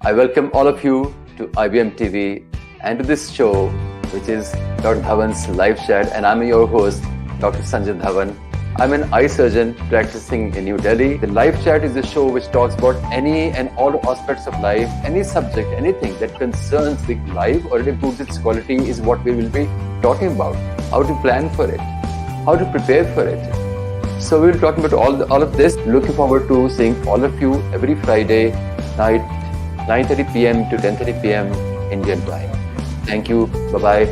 I welcome all of you to IBM TV and to this show, which is Dr. Dhawan's live chat, and I'm your host, Dr. Sanjay Dhawan. I'm an eye surgeon practicing in New Delhi. The live chat is a show which talks about any and all aspects of life, any subject, anything that concerns the life or it improves its quality is what we will be talking about. How to plan for it, how to prepare for it. So we'll be talking about all of this. Looking forward to seeing all of you every Friday night, 9:30 p.m. to 10:30 p.m. Indian time. Thank you. Bye-bye.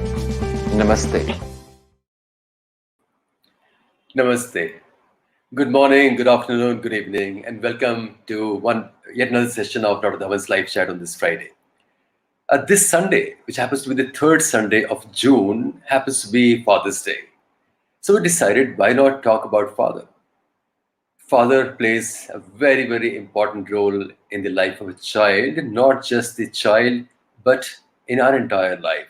Namaste. Namaste. Good morning, good afternoon, good evening, and welcome to yet another session of Dr. Dhawan's live chat on this Friday. This Sunday, which happens to be the third Sunday of June, happens to be Father's Day. So we decided, why not talk about father? Father plays a very, very important role in the life of a child, not just the child, but in our entire life.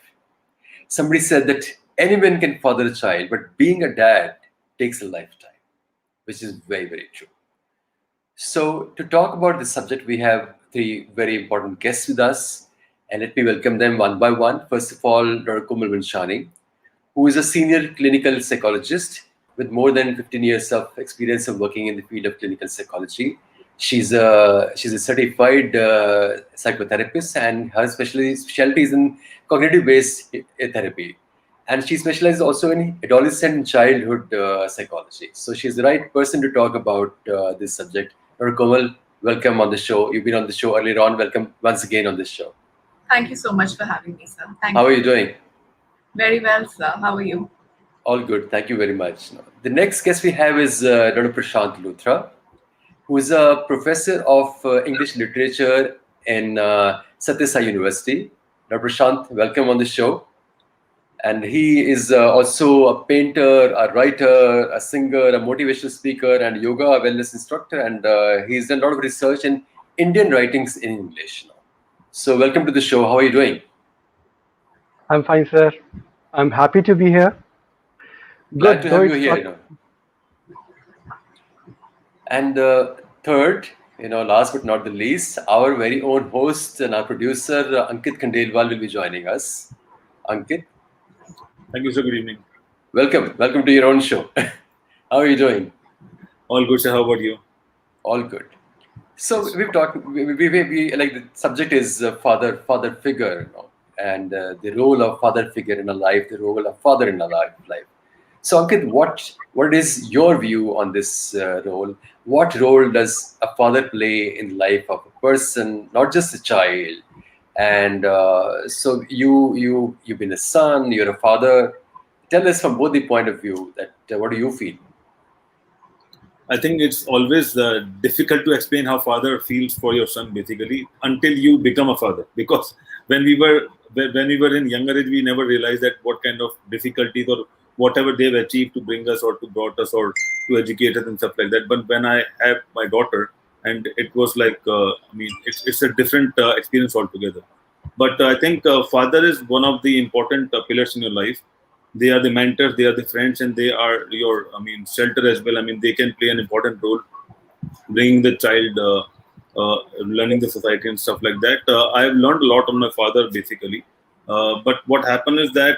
Somebody said that anyone can father a child, but being a dad takes a lifetime, which is very, very true. So to talk about this subject, we have three very important guests with us, and let me welcome them one by one. First of all, Dr. Komal Manshani, who is a senior clinical psychologist with more than 15 years of experience of working in the field of clinical psychology. She's a certified psychotherapist, and her specialty is in cognitive-based therapy. And she specializes also in adolescent and childhood psychology. So she's the right person to talk about this subject. Dr. Komal, welcome on the show. You've been on the show earlier on. Welcome once again on this show. Thank you so much for having me, sir. How are you doing? Very well, sir. How are you? All good. Thank you very much. The next guest we have is Dr. Prashant Luthra, who is a professor of English literature in Satya Sai University. Dr. Prashant, welcome on the show. And he is also a painter, a writer, a singer, a motivational speaker, and yoga wellness instructor. And he's done a lot of research in Indian writings in English. So welcome to the show. How are you doing? I'm fine, sir. I'm happy to be here. Glad to have you here. And third, last but not the least, our very own host and our producer, Ankit Khandelwal, will be joining us. Ankit. Thank you, sir. Good evening. Welcome to your own show. How are you doing? All good, sir. How about you? All good. So we've talked. We like the subject is father figure, and the role of father figure in a life, the role of father in a life. So Ankit, what is your view on this role? What role does a father play in the life of a person, not just a child? And so you've been a son, you're a father. Tell us from both the point of view that what do you feel? I think it's always difficult to explain how father feels for your son, basically, until you become a father. Because when we were in younger age, we never realized that what kind of difficulties or whatever they've achieved to bring us or to brought us or to educate us and stuff like that. But when I have my daughter, and it was like, it's a different experience altogether. But I think father is one of the important pillars in your life. They are the mentors, they are the friends, and they are your, shelter as well. They can play an important role, bringing the child, learning the society and stuff like that. I have learned a lot on my father, basically. But what happened is that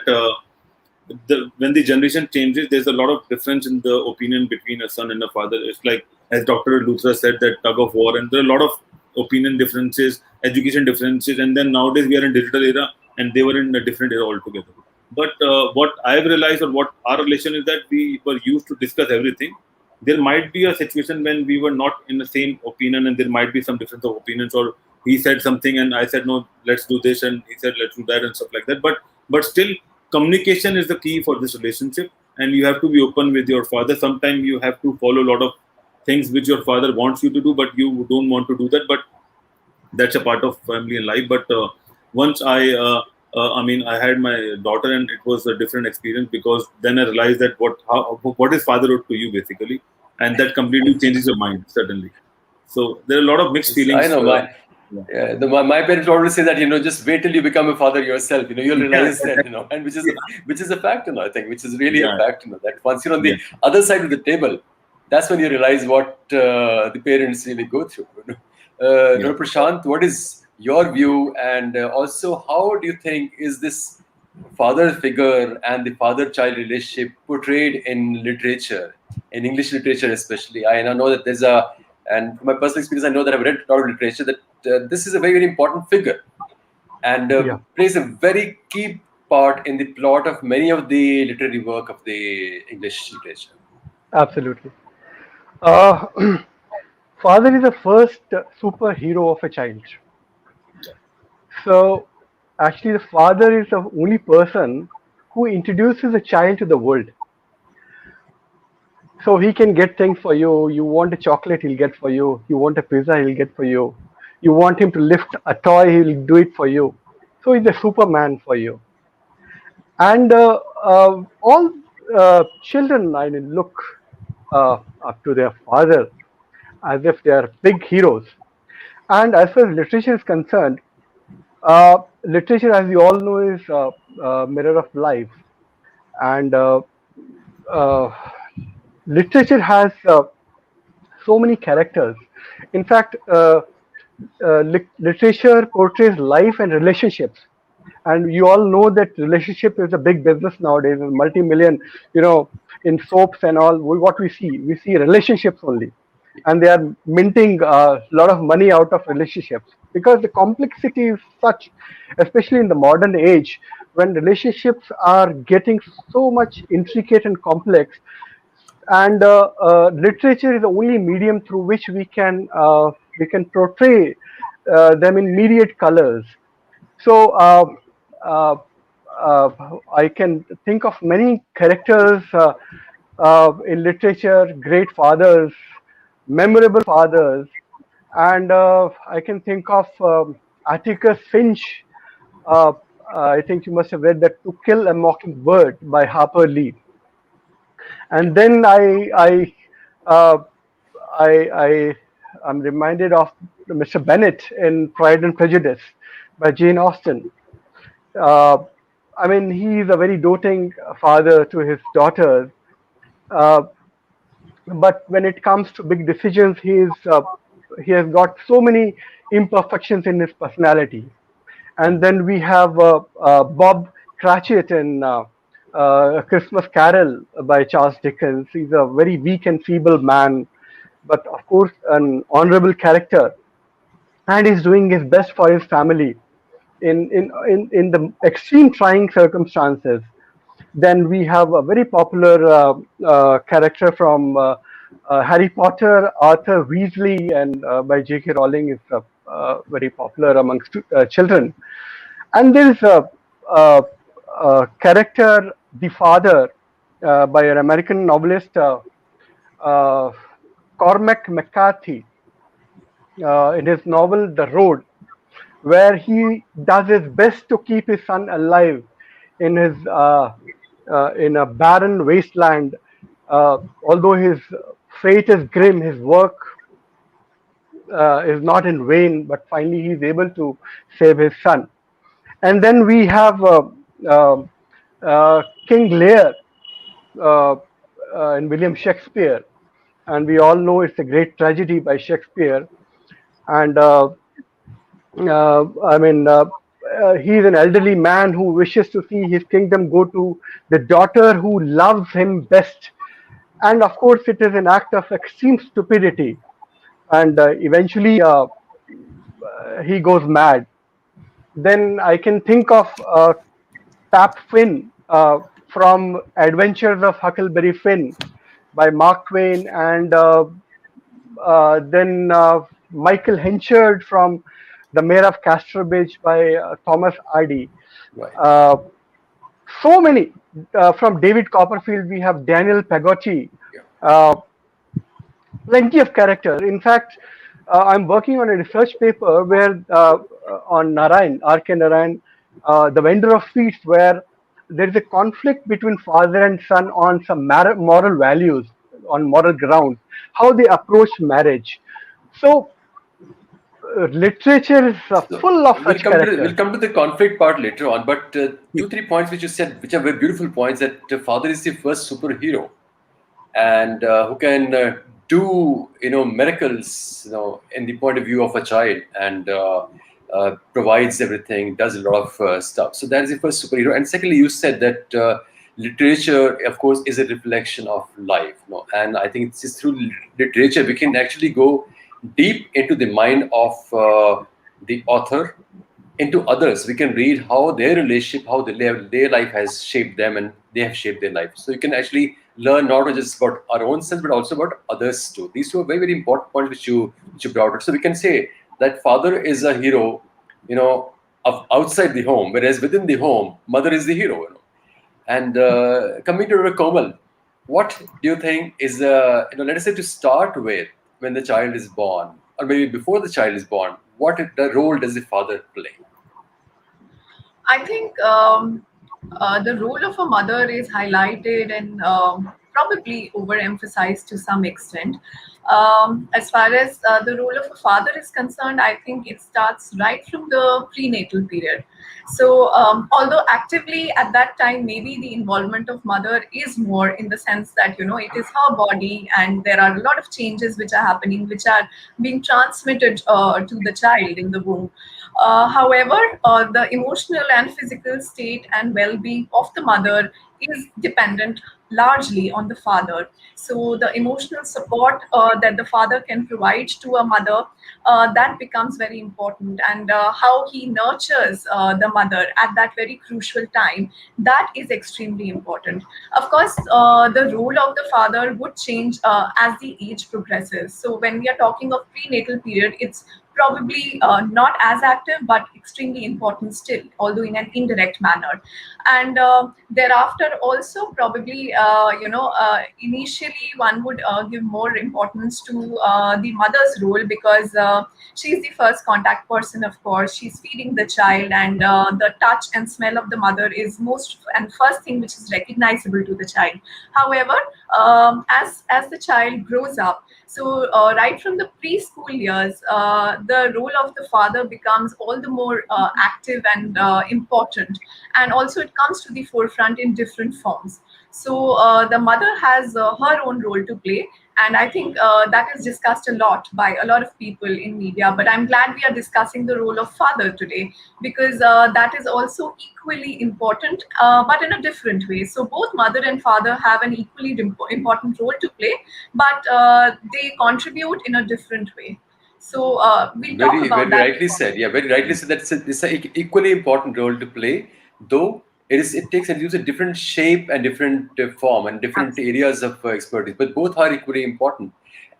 when the generation changes, there's a lot of difference in the opinion between a son and a father. It's like, as Dr. Luthra said, that tug of war, and there are a lot of opinion differences, education differences, and then nowadays we are in digital era, and they were in a different era altogether. But what I've realized, or what our relation is, that we were used to discuss everything. There might be a situation when we were not in the same opinion, and there might be some difference of opinions, or he said something and I said, no, let's do this, and he said, let's do that, and stuff like that. But still, communication is the key for this relationship, and you have to be open with your father. Sometimes you have to follow a lot of things which your father wants you to do, but you don't want to do that. But that's a part of family and life. But once I had my daughter, and it was a different experience, because then I realized that what is fatherhood to you, basically, and that completely changes your mind, certainly. So there are a lot of mixed feelings. I know. My parents always say that, just wait till you become a father yourself, you'll realize that, and which is a fact, I think, which is really a fact, that once you're on the other side of the table, that's when you realize what the parents really go through. Dr. Prashant, what is your view, and also how do you think is this father figure and the father-child relationship portrayed in literature, in English literature especially? I know that and from my personal experience, I know that I've read a lot of literature that this is a very, very important figure and Yeah, plays a very key part in the plot of many of the literary work of the English literature. absolutely. Uh, Father is the first superhero of a child. So, actually, the father is the only person who introduces a child to the world. So he can get things for you. You want a chocolate, he'll get for you. You want a pizza, he'll get for you. You want him to lift a toy, he'll do it for you. So he's a Superman for you. And all children, I mean, look up to their father as if they are big heroes. And as far as literature is concerned, literature, as you all know, is a mirror of life. And uh, literature has so many characters. In fact, literature portrays life and relationships. And you all know that relationship is a big business nowadays, multi-million, in soaps and all. What we see relationships only, and they are minting a lot of money out of relationships because the complexity is such, especially in the modern age when relationships are getting so much intricate and complex, and literature is the only medium through which we can portray them in myriad colors. So uh, uh, I can think of many characters in literature, great fathers, memorable fathers, and I can think of Atticus Finch. Uh, I think you must have read that "To Kill a Mockingbird" by Harper Lee. And then uh, I am reminded of Mr. Bennet in Pride and Prejudice by Jane Austen. Uh, I mean, he is a very doting father to his daughters, uh, but when it comes to big decisions, he has got so many imperfections in his personality. And then we have Bob Cratchit in A Christmas Carol by Charles Dickens. He's a very weak and feeble man, but of course, an honorable character. And he's doing his best for his family in the extreme trying circumstances. Then we have a very popular character from Harry Potter, Arthur Weasley, and by J.K. Rowling is very popular amongst children. And there is a character, the father, by an American novelist, uh, Cormac McCarthy, in his novel The Road, where he does his best to keep his son alive in a barren wasteland. Although his fate is grim, his work is not in vain, but finally he is able to save his son. And then we have uh, King Lear uh, in William Shakespeare, and we all know it's a great tragedy by Shakespeare. And he's an elderly man who wishes to see his kingdom go to the daughter who loves him best. And of course, it is an act of extreme stupidity. And eventually, he goes mad. Then I can think of Tap Finn from Adventures of Huckleberry Finn by Mark Twain, and then Michael Henchard from The Mayor of Casterbridge by Thomas Hardy. Right. So many. From David Copperfield, we have Daniel Pegotti. Yeah. Plenty of characters. In fact, I'm working on a research paper where on Narayan, R.K. Narayan, the vendor of sweets, where there is a conflict between father and son on some moral values, on moral grounds, how they approach marriage. So, literature is full of such characters. We'll come to the conflict part later on, but 2-3 points which you said, which are very beautiful points, that father is the first superhero, and who can do miracles in the point of view of a child, and provides everything, does a lot of stuff. So that is the first superhero. And secondly, you said that literature, of course, is a reflection of life. No? And I think it's just through literature we can actually go deep into the mind of the author, into others. We can read how their relationship, how their life has shaped them, and they have shaped their life. So you can actually learn not just about our own self, but also about others too. These two are very, very important points which you brought up. So we can say that father is a hero, of outside the home, whereas within the home, mother is the hero. And coming to Komal, what do you think is, let us say to start with, when the child is born, or maybe before the child is born, what the role does the father play? I think the role of a mother is highlighted and probably overemphasized to some extent. As far as the role of a father is concerned, I think it starts right from the prenatal period. So, although actively at that time, maybe the involvement of mother is more in the sense that, it is her body and there are a lot of changes which are happening, which are being transmitted to the child in the womb. However, the emotional and physical state and well-being of the mother is dependent largely on the father. So the emotional support that the father can provide to a mother, that becomes very important, and how he nurtures the mother at that very crucial time, that is extremely important. Of course, the role of the father would change as the age progresses. So when we are talking of prenatal period, it's probably not as active but extremely important still, although in an indirect manner. And thereafter also probably initially one would give more importance to the mother's role, because she's the first contact person. Of course, she's feeding the child, and the touch and smell of the mother is most and first thing which is recognizable to the child. However, as the child grows up, so right from the preschool years, the role of the father becomes all the more active and important, and also it comes to the forefront in different forms. So the mother has her own role to play, and I think that is discussed a lot by a lot of people in media. But I'm glad we are discussing the role of father today, because that is also equally important, but in a different way. So both mother and father have an equally important role to play, but they contribute in a different way. So we'll talk Very, about very that. rightly said. Yeah, very rightly said. It's an equally important role to play, though it takes and uses a different shape and different form and different Absolutely. areas of expertise, but both are equally important.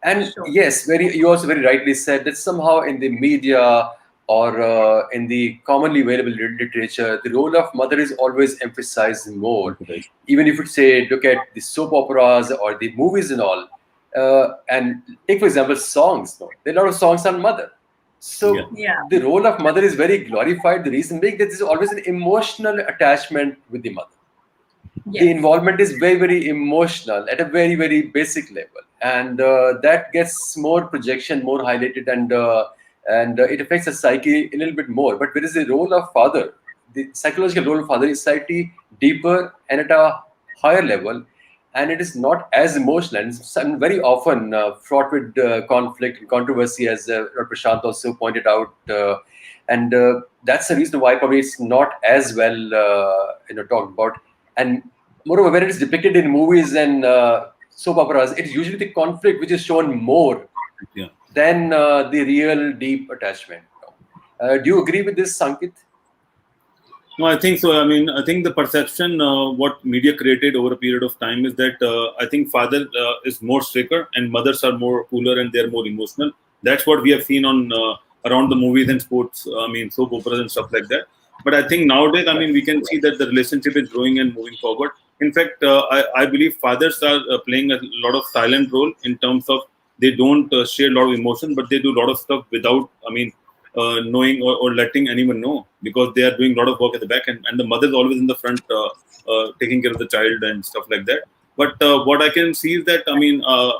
And Sure. yes, you also very rightly said that somehow in the media or in the commonly available literature, the role of mother is always emphasized more. Even if you say look at the soap operas or the movies and all, and take for example songs. No, there are a lot of songs on mother. Yeah. So Yeah. the role of mother is very glorified. The reason being that there is always an emotional attachment with the mother. The Yes. involvement is very, very emotional at a very, very basic level, and that gets more projection, more highlighted, and it affects the psyche a little bit more. But whereas the role of father, the psychological role of father is slightly deeper and at a higher level, and it is not as emotional and very often fraught with conflict and controversy, as Prashant also pointed out. And that's the reason why probably it's not as well talked about. And moreover, when it is depicted in movies and soap operas, it's usually the conflict which is shown more Yeah. than the real deep attachment. Do you agree with this, Sankit? No, I think so. I mean, I think the perception what media created over a period of time is that I think father is more stricter and mothers are more cooler and they're more emotional. That's what we have seen on around the movies and sports. I mean, soap operas and stuff like that. But I think nowadays, I mean, we can see that the relationship is growing and moving forward. In fact, I believe fathers are playing a lot of silent role in terms of they don't share a lot of emotion, but they do a lot of stuff without, I mean, knowing or letting anyone know, because they are doing a lot of work at the back end, and the mother is always in the front taking care of the child and stuff like that. But what I can see is that, I mean, uh,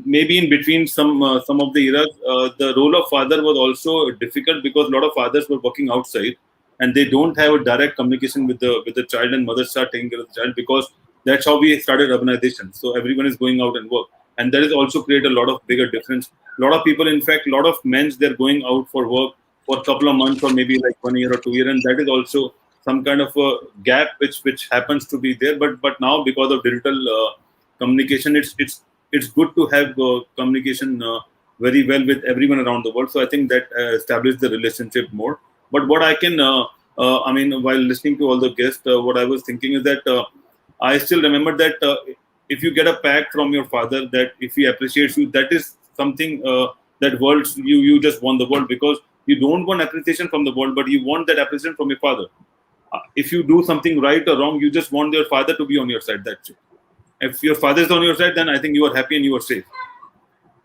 maybe in between some of the eras, the role of father was also difficult because a lot of fathers were working outside and they don't have a direct communication with the child, and mothers start taking care of the child, because that's how we started urbanization. So everyone is going out and work, and that has also created a lot of bigger difference. A lot of people, in fact, a lot of men, they're going out for work for a couple of months or maybe like 1 year or 2 years, and that is also some kind of a gap which happens to be there. But now because of digital communication, it's good to have communication very well with everyone around the world. So I think that established the relationship more. But what I can I mean, while listening to all the guests, what I was thinking is that I still remember that if you get a pack from your father, that if he appreciates you, that is something that world you just won the world, because you don't want appreciation from the world, but you want that appreciation from your father. If you do something right or wrong, you just want your father to be on your side. That's it. If your father is on your side, then I think you are happy and you are safe.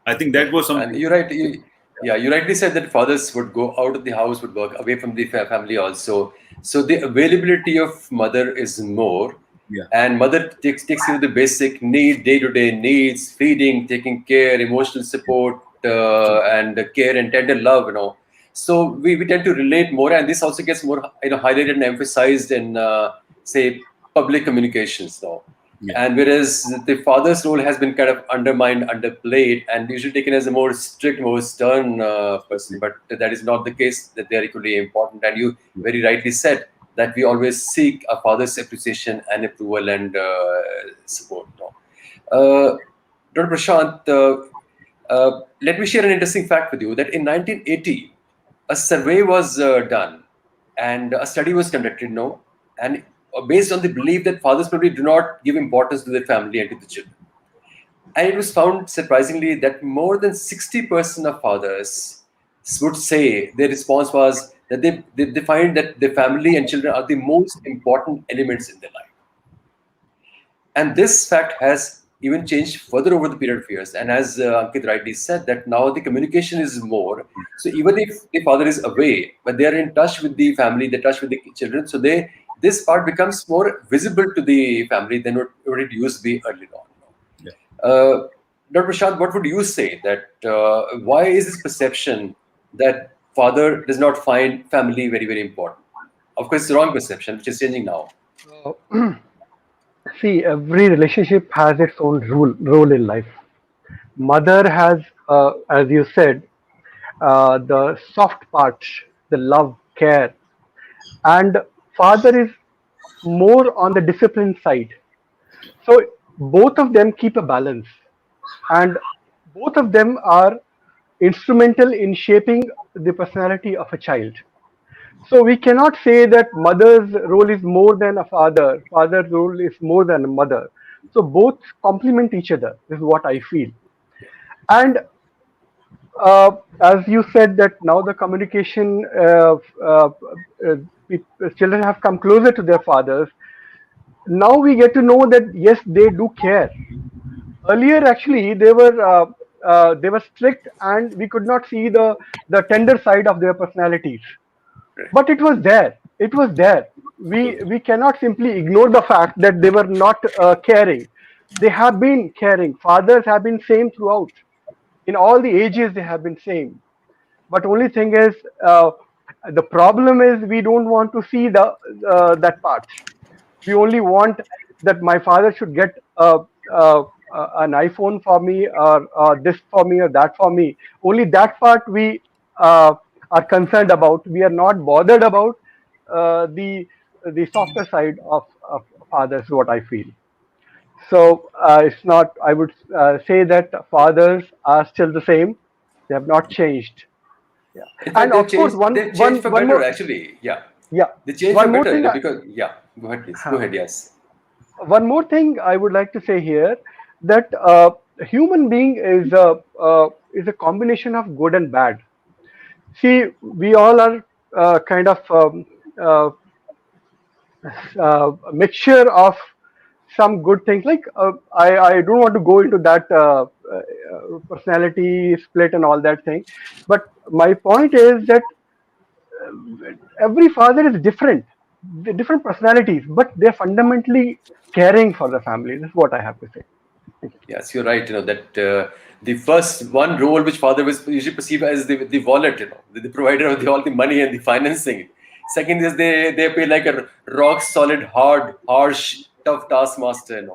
I think that was something. And you're right. You rightly said that fathers would go out of the house, would work away from the family also. So the availability of mother is more. Yeah. And mother takes the basic day-to-day needs, feeding, taking care, emotional support, and care and tender love. So we tend to relate more, and this also gets more highlighted and emphasized in say public communications now. Yeah. And whereas the father's role has been kind of undermined, underplayed, and usually taken as a more strict, more stern person, but that is not the case. That they are equally important. And you very rightly said that we always seek a father's appreciation and approval and support. Dr. Prashant, let me share an interesting fact with you that in 1980, a survey was done and a study was conducted, and based on the belief that fathers probably do not give importance to their family and to the children. And it was found surprisingly that more than 60% of fathers would say their response was that they find that their family and children are the most important elements in their life. And this fact has even changed further over the period of years. And as Ankit rightly said, that now the communication is more. So even if the father is away, but they are in touch with the family, they're in touch with the children. So this part becomes more visible to the family than what it used to be earlier on. Yeah. Dr. Prashant, what would you say that why is this perception that father does not find family very, very important? Of course, it's the wrong perception, which is changing now. See, every relationship has its own role in life. Mother has, as you said, the soft parts, the love, care, and father is more on the discipline side. So both of them keep a balance, and both of them are instrumental in shaping the personality of a child. So we cannot say that mother's role is more than a father's role is more than a mother. So both complement each other, is what I feel. And as you said that now the communication, children have come closer to their fathers. Now we get to know that yes, they do care. Earlier, actually, they were strict, and we could not see the tender side of their personalities. But it was there. It was there. We cannot simply ignore the fact that they were not caring. They have been caring. Fathers have been same throughout. In all the ages, they have been same. But only thing is, the problem is we don't want to see that part. We only want that my father should get an iPhone for me, or this for me, or that for me. Only that part we are concerned about. We are not bothered about the softer side of fathers. What I feel. So it's not. I would say that fathers are still the same. They have not changed. Yeah. In fact, And of course, they've changed for one better, more. actually. Yeah. Yeah. They changed One for more better, thing. because, yeah. Go ahead, please. Go ahead, yes. One more thing I would like to say here, that a human being is a combination of good and bad. See, we all are kind of a mixture of some good things. Like I don't want to go into that personality split and all that thing, but my point is that every father is different, the different personalities, but they're fundamentally caring for the family. This is what I have to say. Yes, you're right. That the first one role which father was usually perceived as the wallet, the provider of all the money and the financing. Second is they pay like a rock solid, hard, harsh, tough taskmaster.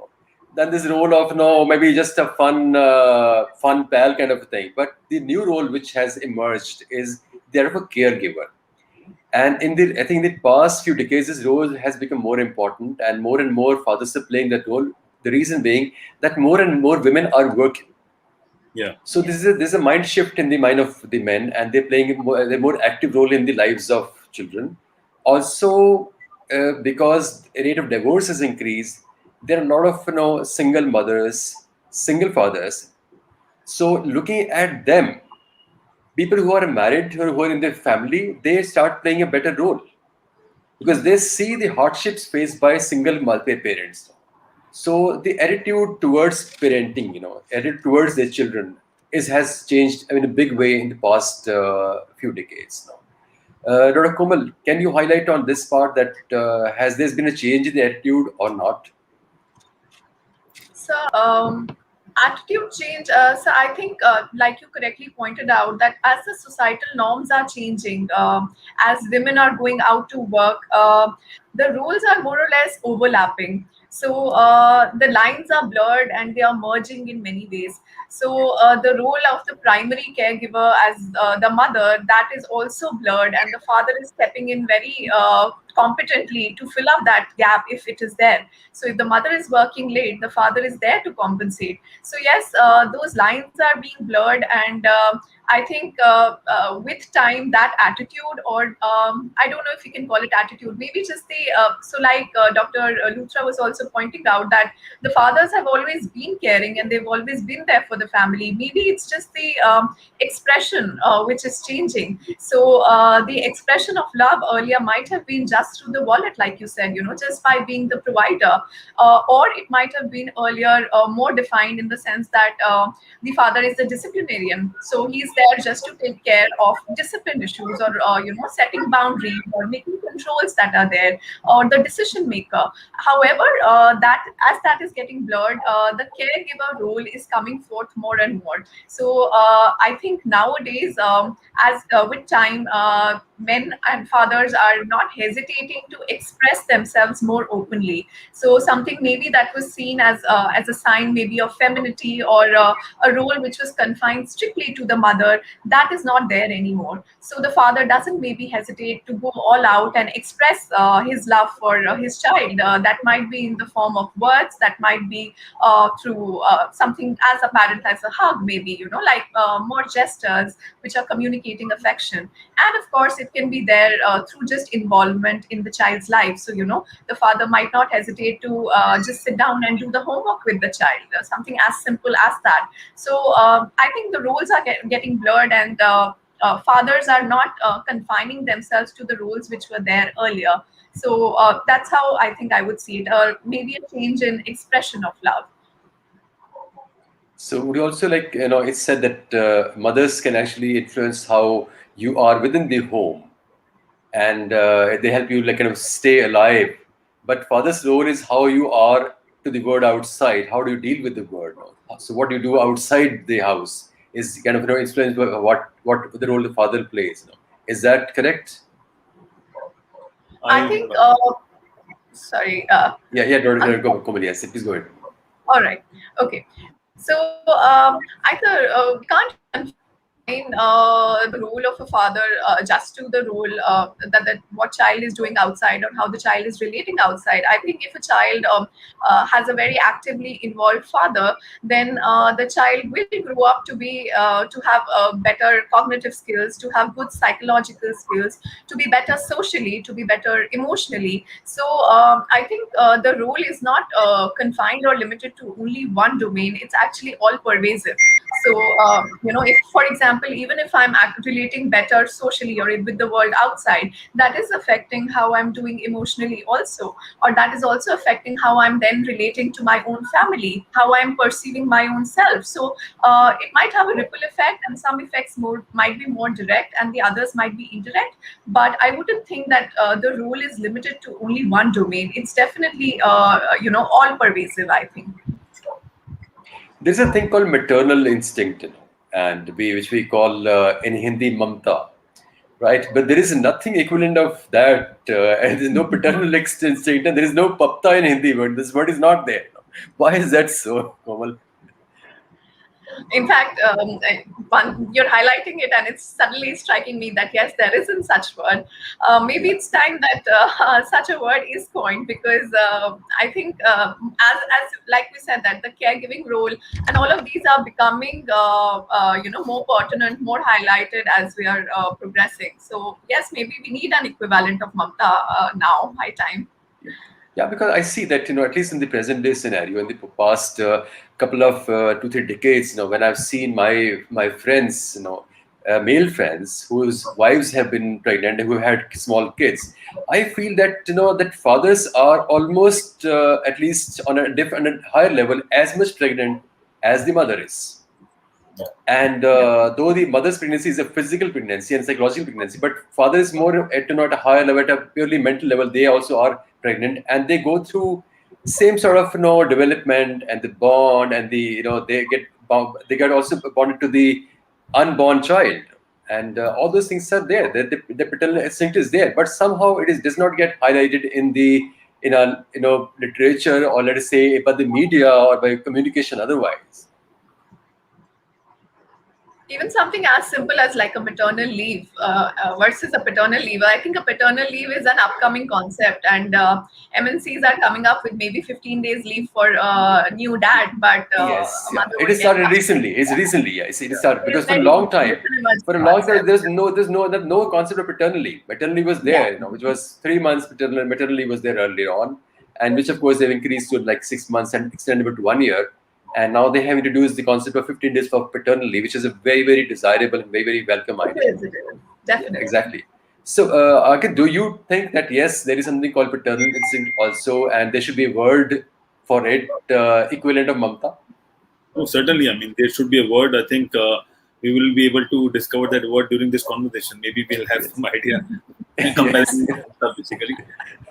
Then this role of maybe just a fun pal kind of thing. But the new role which has emerged is they're of a caregiver. And I think in the past few decades, this role has become more important, and more fathers are playing that role. The reason being that more and more women are working. Yeah. So this is a mind shift in the mind of the men, and they're playing a more active role in the lives of children. Also, because the rate of divorce has increased, there are a lot of single mothers, single fathers. So looking at them, people who are married or who are in their family, they start playing a better role because they see the hardships faced by single multi-parents. So the attitude towards parenting, attitude towards their children has changed in a big way in the past few decades now. Dr. Komal, can you highlight on this part that has there been a change in the attitude or not? So, attitude change. So, I think, like you correctly pointed out, that as the societal norms are changing, as women are going out to work, the roles are more or less overlapping. So, the lines are blurred and they are merging in many ways. So, the role of the primary caregiver as the mother, that is also blurred, and the father is stepping in very competently to fill up that gap if it is there. So if the mother is working late, the father is there to compensate. So yes, those lines are being blurred, and I think with time, that attitude, or I don't know if you can call it attitude, maybe just the so like Dr. Luthra was also pointing out that the fathers have always been caring and they've always been there for the family. Maybe it's just the expression which is changing. So the expression of love earlier might have been just through the wallet, like you said, just by being the provider, or it might have been earlier more defined in the sense that the father is the disciplinarian, so he's there just to take care of discipline issues, or setting boundaries or making controls that are there, or the decision maker. However, that as that is getting blurred, the caregiver role is coming forth more and more. So I think nowadays, as with time, men and fathers are not hesitating to express themselves more openly. So something maybe that was seen as a sign maybe of femininity, or a role which was confined strictly to the mother, that is not there anymore. So the father doesn't maybe hesitate to go all out and express his love for his child. That might be in the form of words, that might be through something as apparent as a hug, maybe, like more gestures which are communicating affection. And of course, it can be there through just involvement in the child's life. So, the father might not hesitate to just sit down and do the homework with the child, something as simple as that. So, I think the roles are getting blurred, and fathers are not confining themselves to the roles which were there earlier. So, that's how I think I would see it, or maybe a change in expression of love. So would you also it's said that mothers can actually influence how you are within the home, and they help you kind of stay alive. But father's role is how you are to the world outside. How do you deal with the world? So what you do outside the house is kind of influenced by what the role the father plays. Is that correct? I think, sorry. Yeah, go, Komal, yes, please go ahead. All right. Okay. So I can't confine the role of a father just to the role that what child is doing outside, or how the child is relating outside. I think if a child has a very actively involved father, then the child will grow up to be to have better cognitive skills, to have good psychological skills, to be better socially, to be better emotionally. So I think the role is not confined or limited to only one domain. It's actually all pervasive. So if, for example, even if I'm relating better socially or with the world outside, that is affecting how I'm doing emotionally also, or that is also affecting how I'm then relating to my own family, how I'm perceiving my own self. So it might have a ripple effect, and some effects might be more direct and the others might be indirect. But I wouldn't think that the role is limited to only one domain. It's definitely all pervasive, I think. There's a thing called maternal instinct, and which we call in Hindi mamta, right? But there is nothing equivalent of that. And there's no paternal instinct, and there is no papta in Hindi word. This word is not there. Why is that so, Komal? In fact, you're highlighting it, and it's suddenly striking me that yes, there isn't such word. Maybe it's time that such a word is coined, because I think, as like we said, that the caregiving role and all of these are becoming more pertinent, more highlighted as we are progressing. So yes, maybe we need an equivalent of mamta now. High time. Yeah, because I see that, at least in the present day scenario, in the past couple of 2-3 decades, when I've seen my friends, male friends whose wives have been pregnant, who had small kids, I feel that that fathers are almost at least on a different, higher level, as much pregnant as the mother is. And though the mother's pregnancy is a physical pregnancy and psychological pregnancy, but father is more at a higher level, at a purely mental level. They also are pregnant, and they go through same sort of development and the bond, and the they get also bonded to the unborn child, and all those things are there. The paternal instinct is there, but somehow does not get highlighted in our literature, or let us say by the media or by communication otherwise. Even something as simple as like a maternal leave versus a paternal leave. I think a paternal leave is an upcoming concept, and MNCs are coming up with maybe 15 days leave for new dad, but Yes, a yeah. mother It would is get started that. recently. It's recently, yeah. It started It is because for a very long new. time, It's an emerging concept. there's no concept of paternal leave. Maternal leave was Yeah. there, which was 3 months. Maternal leave was there earlier on, and which of course they've increased to like 6 months and extended it to 1 year. And now they have introduced the concept of 15 days for paternal leave, which is a very, very desirable and very, very welcome It idea. is. It is. Yeah, Definitely. exactly. So, Ankit, do you think that yes, there is something called paternal instinct also, and there should be a word for it, equivalent of mamta? Oh, certainly. I mean, there should be a word. I think we will be able to discover that word during this conversation. Maybe we'll have Yes. some idea Yes. comparing stuff basically.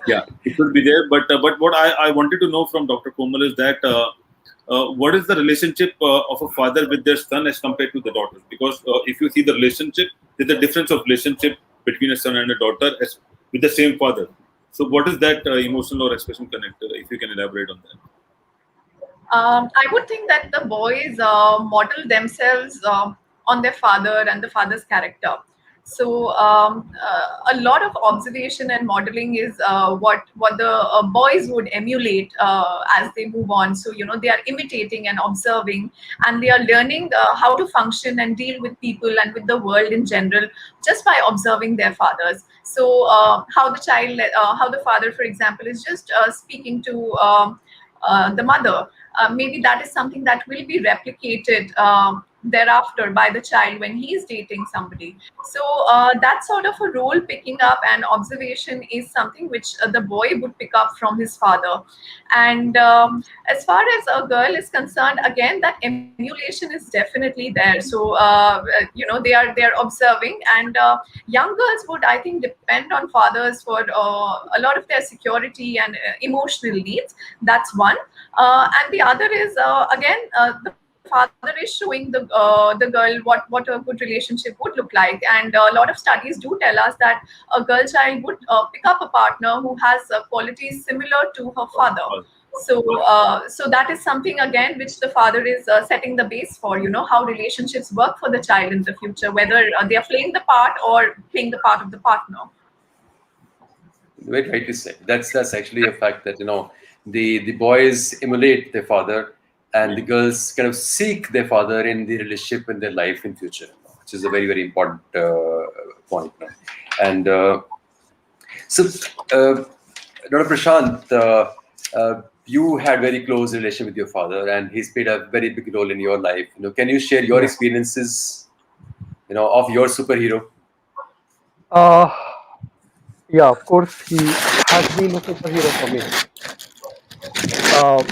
Yeah, it will be there. But what I wanted to know from Dr. Komal is that what is the relationship of a father with their son as compared to the daughter? Because if you see the relationship, there's a difference of relationship between a son and a daughter as with the same father. So what is that emotional or expression connector? If you can elaborate on that. I would think that the boys model themselves on their father and the father's character. So a lot of observation and modeling is what the boys would emulate as they move on. So they are imitating and observing, and they are learning how to function and deal with people and with the world in general, just by observing their fathers. So how the father, for example, is just speaking to the mother. Maybe that is something that will be replicated thereafter by the child when he is dating somebody. So that sort of a role picking up and observation is something which the boy would pick up from his father. And as far as a girl is concerned, again, that emulation is definitely there. So they are observing, and young girls would, I think, depend on fathers for a lot of their security and emotional needs. That's one. And the other is the father is showing the girl what a good relationship would look like. And a lot of studies do tell us that a girl child would pick up a partner who has qualities similar to her father. So that is something again which the father is setting the base for. How relationships work for the child in the future, whether they are playing the part or playing the part of the partner. Very rightly said. That's actually a fact that the boys emulate their father, and the girls kind of seek their father in the relationship in their life in future, which is a very, very important point. And so, Dr. Prashant, you had very close relation with your father, and he's played a very big role in your life. Can you share your experiences, of your superhero? Uh, yeah, of course, he has been a superhero for me. Uh,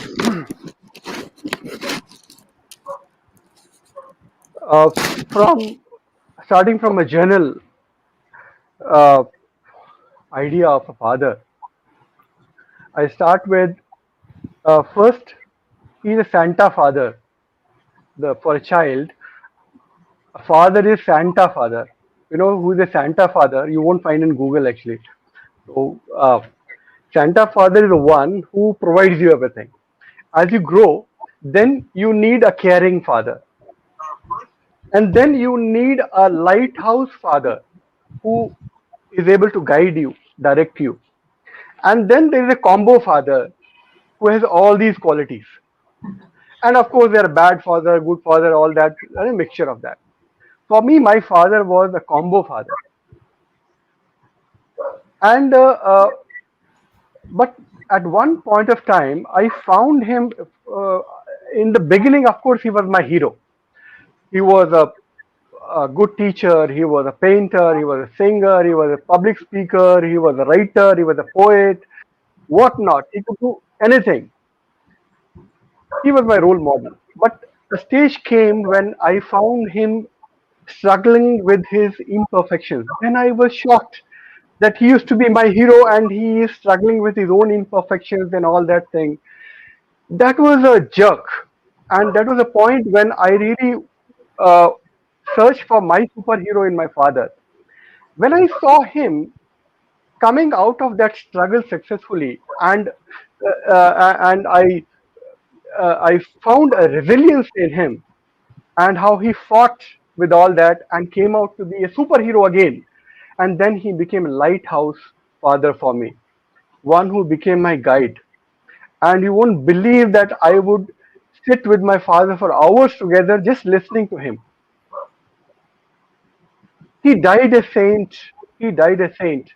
uh, from starting from a general uh, idea of a father, I start with first, he's a Santa father. For a child, a father is Santa father. You know who is a Santa father? You won't find in Google actually. So, Santa father is the one who provides you everything. As you grow, then you need a caring father. And then you need a lighthouse father who is able to guide you, direct you. And then there is a combo father who has all these qualities. And of course, there are bad father, good father, all that, a mixture of that. For me, my father was a combo father. And but at one point of time, I found him in the beginning. Of course, he was my hero. He was a good teacher. He was a painter. He was a singer. He was a public speaker. He was a writer. He was a poet. Whatnot. He could do anything. He was my role model. But the stage came when I found him struggling with his imperfections. Then I was shocked that he used to be my hero and he is struggling with his own imperfections and all that thing. That was a jerk. And that was a point when I really uh, searched for my superhero in my father. When I saw him coming out of that struggle successfully, and I found a resilience in him, and how he fought with all that and came out to be a superhero again. And then he became a lighthouse father for me, one who became my guide. And you won't believe that I would sit with my father for hours together just listening to him. He died a saint. He died a saint.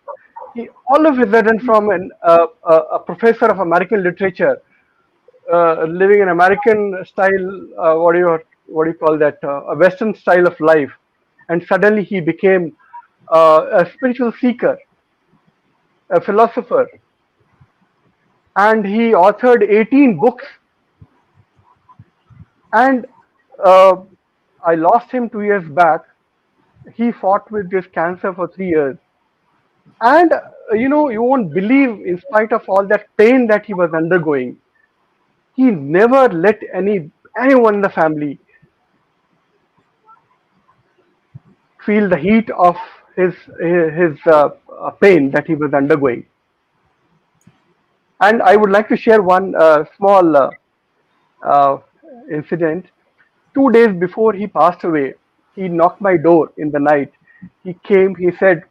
He all of a sudden, from a professor of American literature, living an American style, what do you call that? A Western style of life, and suddenly he became a spiritual seeker, a philosopher, and he authored 18 books. And uh, I lost him 2 years back. He fought with this cancer for 3 years, and you won't believe, in spite of all that pain that he was undergoing, he never let anyone in the family feel the heat of his pain that he was undergoing. And I would like to share one small uh, incident. 2 days before he passed away, he knocked my door in the night. He came. He said,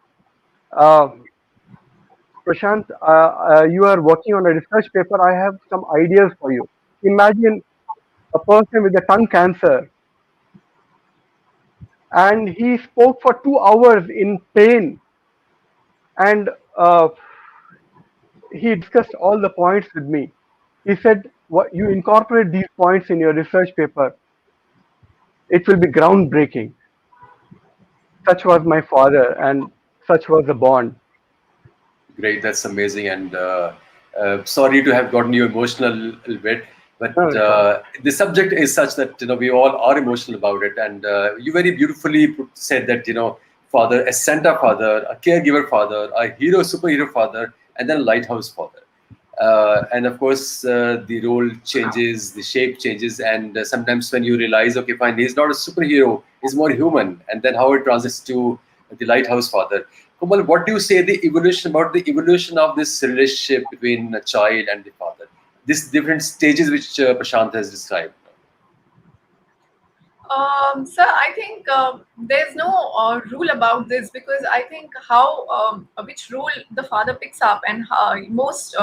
uh, "Prashant, you are working on a research paper. I have some ideas for you. Imagine a person with a tongue cancer, and he spoke for 2 hours in pain, and he discussed all the points with me. He said, "What you incorporate these points in your research paper, it will be groundbreaking." Such was my father, and such was the bond. Great, that's amazing, and sorry to have gotten you emotional a little bit, but No, it's fine. the subject is such that we all are emotional about it, and you very beautifully said that father, a Santa father, a caregiver father, a hero, superhero father, and then a lighthouse father. And of course, the role changes, the shape changes, and sometimes when you realize, okay, fine, he's not a superhero, he's more human, and then how it transitions to the lighthouse father. Komal, what do you say the evolution about the evolution of this relationship between a child and the father? These different stages which Prashant has described. So I think there's no rule about this, because I think how which role the father picks up and how most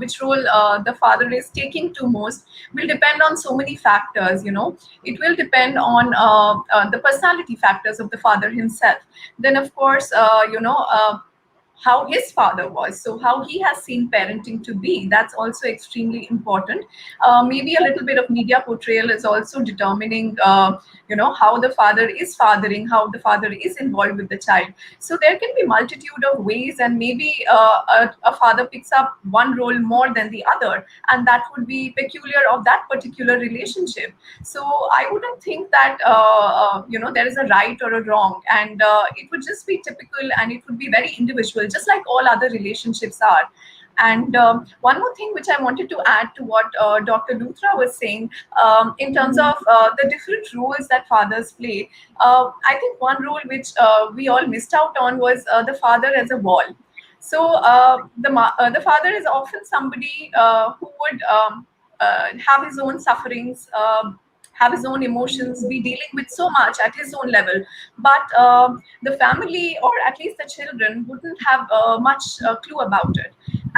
which role the father is taking to most will depend on so many factors. It will depend on the personality factors of the father himself. Then of course, how his father was, so how he has seen parenting to be, that's also extremely important. Maybe a little bit of media portrayal is also determining how the father is fathering, how the father is involved with the child. So there can be multitude of ways, and maybe a father picks up one role more than the other, and that would be peculiar of that particular relationship. So I wouldn't think that there is a right or a wrong, and it would just be typical, and it would be very individual, just like all other relationships are. And one more thing which I wanted to add to what Dr. Luthra was saying, in terms of the different roles that fathers play, I think one role which we all missed out on was the father as a wall. So the father is often somebody who would have his own sufferings, have his own emotions, be dealing with so much at his own level. But the family, or at least the children, wouldn't have much clue about it.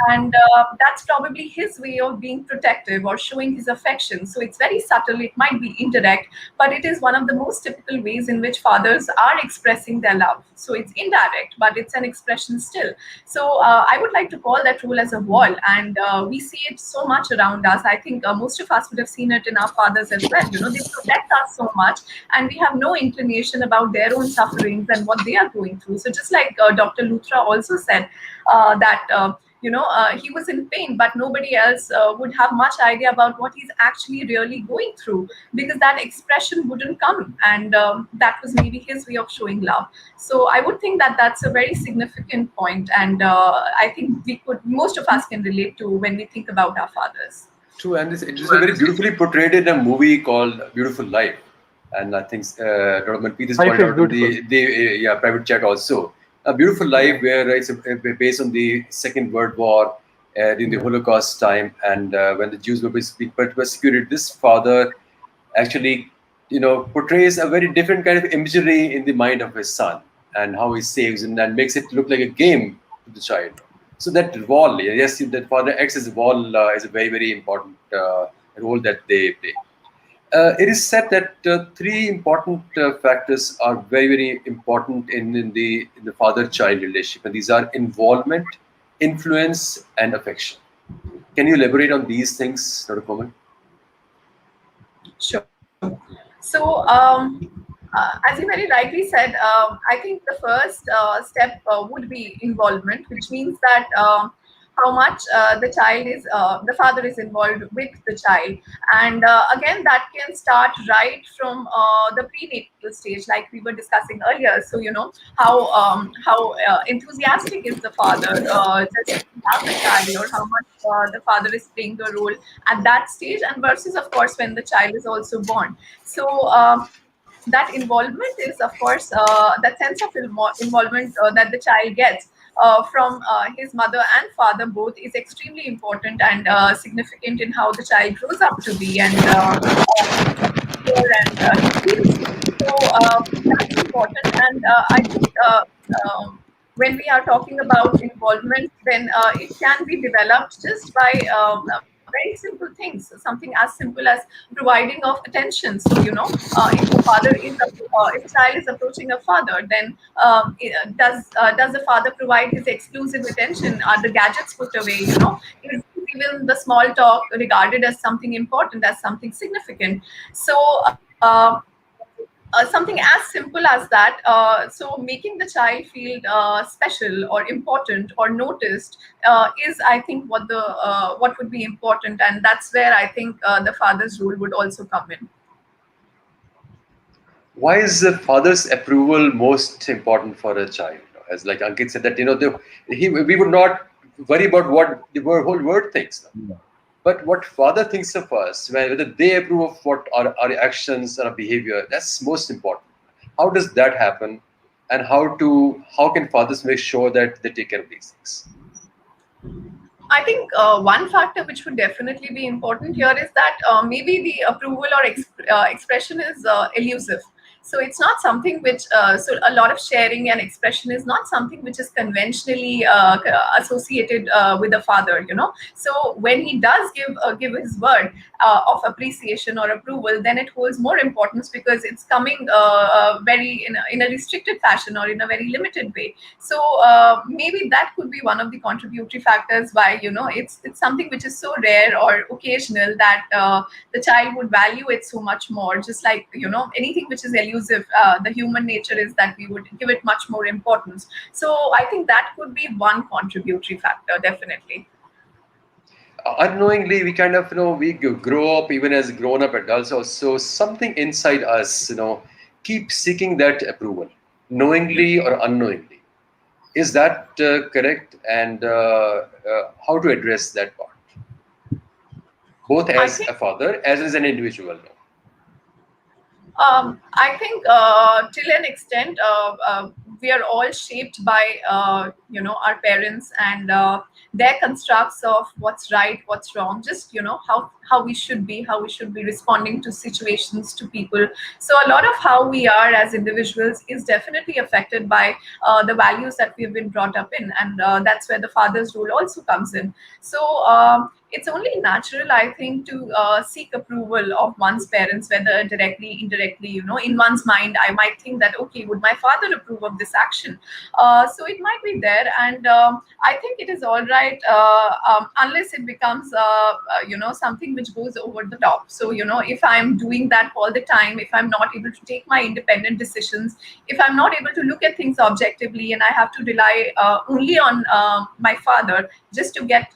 And that's probably his way of being protective or showing his affection. So it's very subtle, it might be indirect, but it is one of the most typical ways in which fathers are expressing their love. So it's indirect, but it's an expression still. So I would like to call that role as a wall, and we see it so much around us. I think most of us would have seen it in our fathers as well. They protect us so much, and we have no inclination about their own sufferings and what they are going through. So just like Dr. Luthra also said, that he was in pain, but nobody else would have much idea about what he's actually really going through, because that expression wouldn't come, and that was maybe his way of showing love. So I would think that that's a very significant point, and I think most of us can relate to when we think about our fathers. True, and it is very beautifully portrayed in a movie called Beautiful Life. And I think Dr. Manpreet has pointed out in the private chat also. A Beautiful Life, where it's based on the Second World War during the Holocaust time, and when the Jews were being persecuted, this father actually, portrays a very different kind of imagery in the mind of his son, and how he saves and makes it look like a game to the child. So that wall, yes, that father acts as a wall is a very, very important role that they play. It is said that three important factors are very, very important in the father-child relationship, and these are involvement, influence, and affection. Can you elaborate on these things, Dr. Komal? Sure. So, as you very rightly said, I think the first step would be involvement, which means that how much the father is involved with the child. And again, that can start right from the prenatal stage, like we were discussing earlier. So, how enthusiastic is the father just to have the child, or how much the father is playing the role at that stage, and versus, of course, when the child is also born. So, that involvement is, of course, that sense of involvement that the child gets from his mother and father both, is extremely important and significant in how the child grows up to be, and he feels. So that's important, and I think when we are talking about involvement, then it can be developed just by very simple things, something as simple as providing of attention. So, if a father is, if a child is approaching a father, then does the father provide his exclusive attention? Are the gadgets put away? Is even the small talk regarded as something important, as something significant? So. Something as simple as that. So making the child feel special or important or noticed is, I think, what would be important, and that's where I think the father's role would also come in. Why is the father's approval most important for a child? As like Ankit said, that we would not worry about what the whole world thinks. Yeah. But what father thinks of us, whether they approve of what our actions and our behavior, that's most important. How does that happen, and how can fathers make sure that they take care of these things? I think one factor which would definitely be important here is that maybe the approval or expression is elusive. So it's not something which, so a lot of sharing and expression is not something which is conventionally associated with a father, So when he does give his word of appreciation or approval, then it holds more importance, because it's coming very in a restricted fashion, or in a very limited way. So maybe that could be one of the contributory factors why, it's something which is so rare or occasional that the child would value it so much more. Just like, anything which is elusive, the human nature is that we would give it much more importance. So I think that could be one contributory factor, definitely. Unknowingly, we kind of, we grow up, even as grown-up adults also, something inside us, keep seeking that approval, knowingly or unknowingly. Is that correct? And how to address that part? Both as a father, as an individual. I think till an extent, we are all shaped by our parents and their constructs of what's right, what's wrong. Just how how we should be, how we should be responding to situations, to people. So a lot of how we are as individuals is definitely affected by the values that we've been brought up in, and that's where the father's role also comes in. So it's only natural, I think, to seek approval of one's parents, whether directly, indirectly. In one's mind, I might think that, okay, would my father approve of this action? So it might be there, and I think it is all right, unless it becomes, something which goes over the top. So, if I'm doing that all the time, if I'm not able to take my independent decisions, if I'm not able to look at things objectively, and I have to rely only on my father just to get,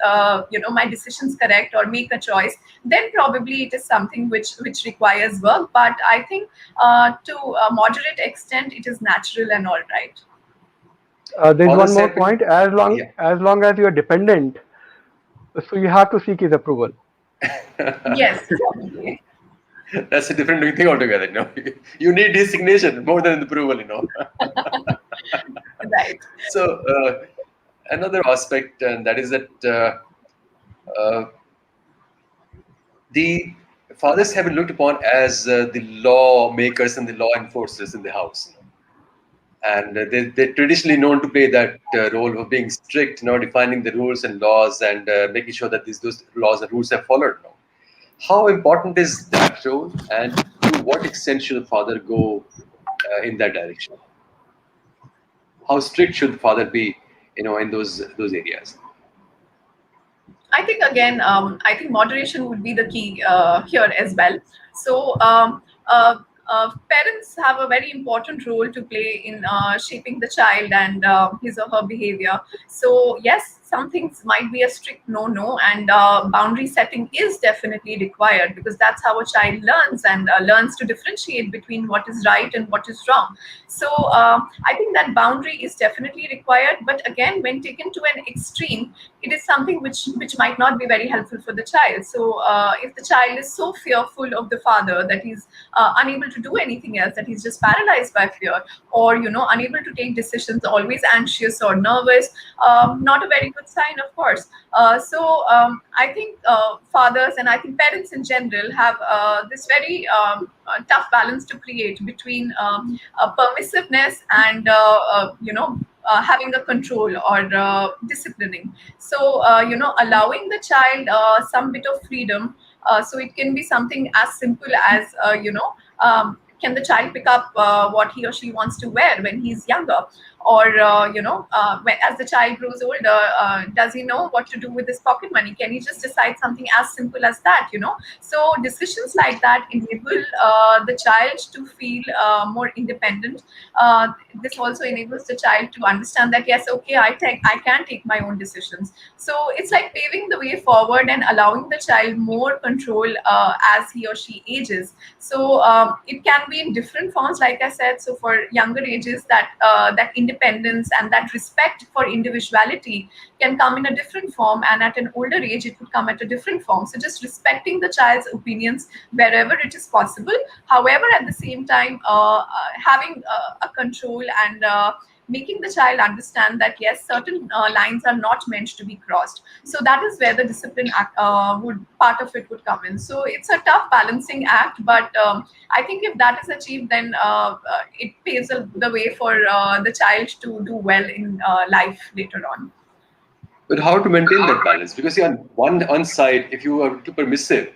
my decisions correct or make a choice, then probably it is something which requires work. But I think to a moderate extent, it is natural and all right. There's Father one more said, point. yeah. As long as you are dependent, so you have to seek his approval. Yes, probably. That's a different thing altogether. You need his signature more than approval. Right. So another aspect, and that is that the fathers have been looked upon as the lawmakers and the law enforcers in the house. And they're traditionally known to play that role of being strict, defining the rules and laws, and making sure that those laws and rules are followed. How important is that role, and to what extent should the father go in that direction? How strict should the father be, in those areas? I think again, I think moderation would be the key here as well. So parents have a very important role to play in shaping the child and his or her behavior. So yes, some things might be a strict no, and boundary setting is definitely required, because that's how a child learns, and learns to differentiate between what is right and what is wrong. So I think that boundary is definitely required, but again, when taken to an extreme, it is something which might not be very helpful for the child. So if the child is so fearful of the father that he's unable to do anything else, that he's just paralyzed by fear, or unable to take decisions, always anxious or nervous, not a very good sign, of course. So I think fathers, and I think parents in general, have this very tough balance to create between permissiveness and having a control or disciplining. So allowing the child some bit of freedom. So it can be something as simple as can the child pick up what he or she wants to wear when he's younger, or as the child grows older, does he know what to do with his pocket money? Can he just decide something as simple as that? So decisions like that enable the child to feel more independent. This also enables the child to understand that, yes, okay, I can take my own decisions. So it's like paving the way forward and allowing the child more control as he or she ages. So it can be in different forms, like I said. So for younger ages, that independence and that respect for individuality can come in a different form, and at an older age it would come at a different form. So just respecting the child's opinions wherever it is possible, however, at the same time having a control and making the child understand that, yes, certain lines are not meant to be crossed. So that is where the discipline act, part of it would come in. So it's a tough balancing act, but I think if that is achieved, then it paves the way for the child to do well in life later on. But how to maintain that balance? Because on one side, if you are too permissive,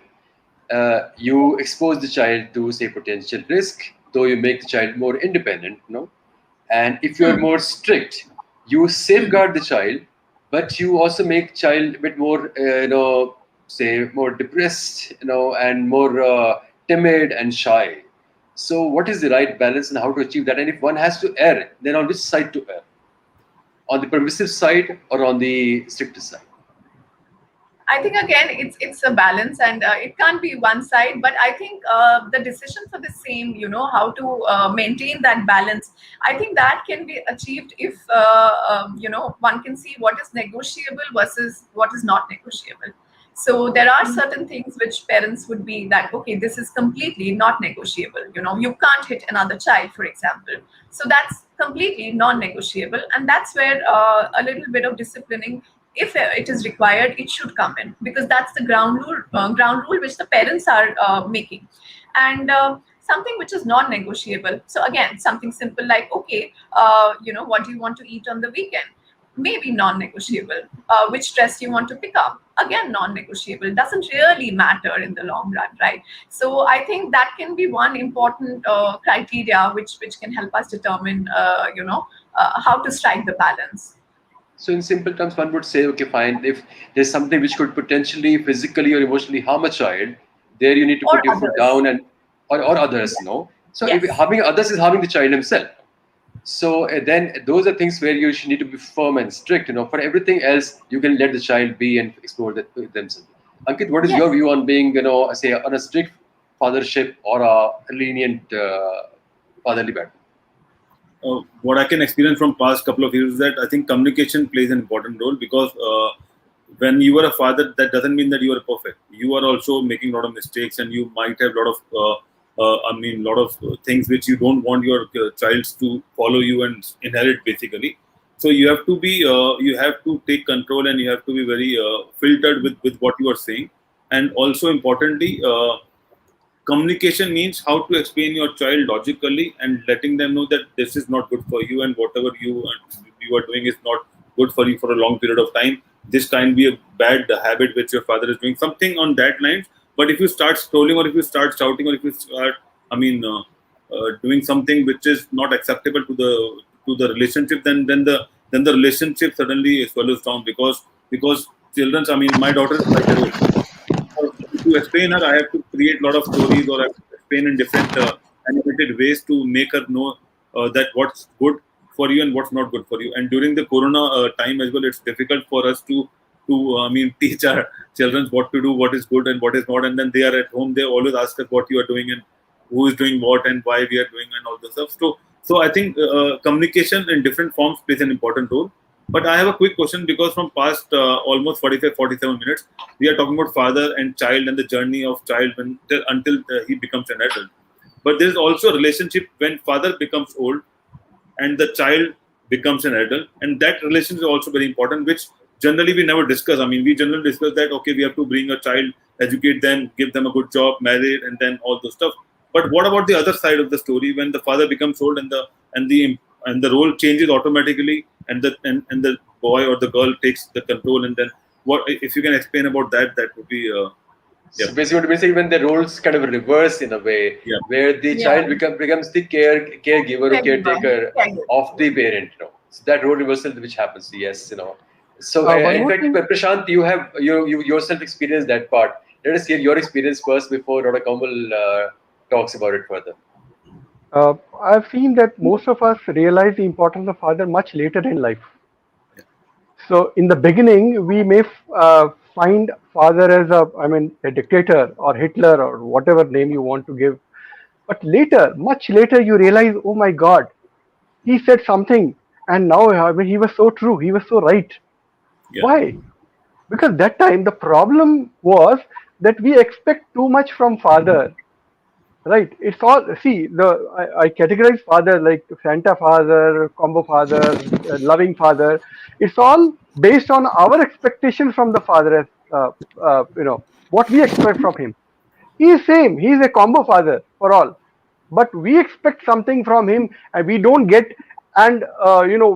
you expose the child to, say, potential risk, though you make the child more independent, And if you are more strict, you safeguard the child, but you also make child a bit more, say, more depressed, and more timid and shy. So what is the right balance and how to achieve that? And if one has to err, then on which side to err? On the permissive side or on the stricter side? I think again it's a balance, and it can't be one side. But I think the decision for the same, how to maintain that balance, I think that can be achieved if one can see what is negotiable versus what is not negotiable. So there are certain things which parents would be that, okay, this is completely not negotiable. You can't hit another child, for example. So that's completely non-negotiable, and that's where a little bit of disciplining if it is required, it should come in, because that's the ground rule which the parents are making. And something which is non-negotiable. So again, something simple like, okay, what do you want to eat on the weekend? Maybe non-negotiable. Which dress you want to pick up? Again, non-negotiable. Doesn't really matter in the long run, right? So I think that can be one important criteria which can help us determine, how to strike the balance. So in simple terms, one would say, okay, fine. If there's something which could potentially physically or emotionally harm a child, there you need to Or put your foot others. down, and or others, no. So if Yes. harming others is harming the child himself. So then those are things where you should need to be firm and strict. For everything else, you can let the child be and explore that themselves. Ankit, what is your Yes. view on being, say, on a strict fathership or a lenient fatherly pattern? What I can experience from past couple of years is that I think communication plays an important role, because when you are a father, that doesn't mean that you are perfect. You are also making a lot of mistakes, and you might have a lot of lot of things which you don't want your child to follow you and inherit, basically. So you have to be, you have to take control, and you have to be very filtered with what you are saying. And also importantly, communication means how to explain your child logically and letting them know that this is not good for you, and whatever you are doing is not good for you for a long period of time. This can be a bad habit which your father is doing, something on that lines. But if you start scrolling, or if you start shouting, or if you start, doing something which is not acceptable to the relationship, then the relationship suddenly swallows down, because children. I mean, my daughter is 5 years old. To explain her, I have to create a lot of stories, or I have to explain in different animated ways to make her know that what's good for you and what's not good for you. And during the Corona time as well, it's difficult for us to teach our children what to do, what is good and what is not. And then they are at home, they always ask us what you are doing and who is doing what and why we are doing and all this stuff. So I think communication in different forms plays an important role. But I have a quick question, because from past almost 47 minutes, we are talking about father and child and the journey of child until he becomes an adult. But there is also a relationship when father becomes old and the child becomes an adult. And that relationship is also very important, which generally we never discuss. I mean, we generally discuss that, okay, we have to bring a child, educate them, give them a good job, marry, and then all those stuff. But what about the other side of the story, when the father becomes old and the role changes automatically, and the boy or the girl takes the control, and then what? If you can explain about that, that would be So basically, what we say, when the roles kind of reverse in a way, Yeah. where the child becomes the caregiver or caretaker of the parent. So that role reversal which happens. Yes. So One in more fact, thing. Prashant, you yourself experienced that part. Let us hear your experience first before Dr. Komal talks about it further. I've seen that most of us realize the importance of father much later in life. So in the beginning, we may find father as a dictator or Hitler or whatever name you want to give. But later, much later, you realize, oh my God, he said something, and now he was so true, he was so right. Yeah. Why? Because that time the problem was that we expect too much from father. Right. It's all, see, I categorize father like Santa father, combo father, loving father. It's all based on our expectation from the father, as what we expect from him. He is same. He is a combo father for all, but we expect something from him and we don't get, and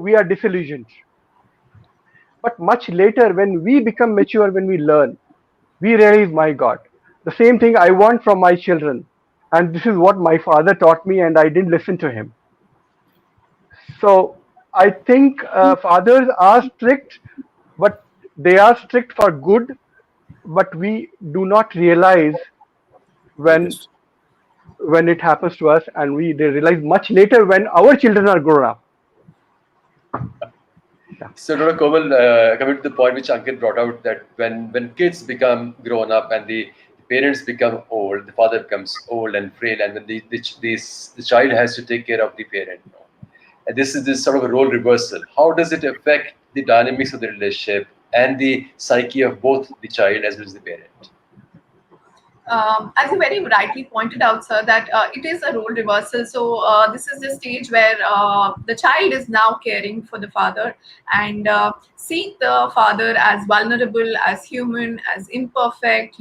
we are disillusioned. But much later, when we become mature, when we learn, we realize, my God, the same thing I want from my children. And this is what my father taught me, and I didn't listen to him. So I think fathers are strict, but they are strict for good, but we do not realize when Yes. when it happens to us, and they realize much later when our children are grown up. So, Dr. Komal, coming to the point which Ankit brought out, that when kids become grown up and the parents become old, the father becomes old and frail, and then the child has to take care of the parent. And this is this sort of a role reversal. How does it affect the dynamics of the relationship and the psyche of both the child as well as the parent? As you very rightly pointed out, sir, that it is a role reversal. So this is the stage where the child is now caring for the father and seeing the father as vulnerable, as human, as imperfect.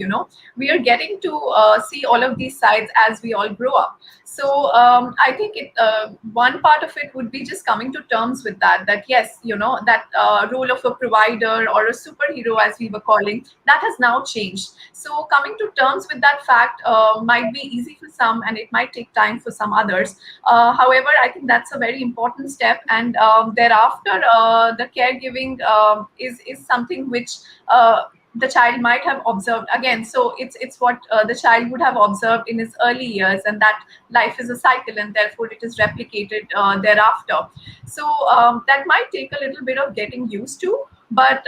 We are getting to see all of these sides as we all grow up. So I think one part of it would be just coming to terms with that. That yes, that role of a provider or a superhero, as we were calling, that has now changed. So coming to terms with that fact might be easy for some, and it might take time for some others. However, I think that's a very important step, and thereafter, the caregiving is something which. The child might have observed again, so it's what the child would have observed in his early years, and that life is a cycle, and therefore it is replicated thereafter. So that might take a little bit of getting used to, but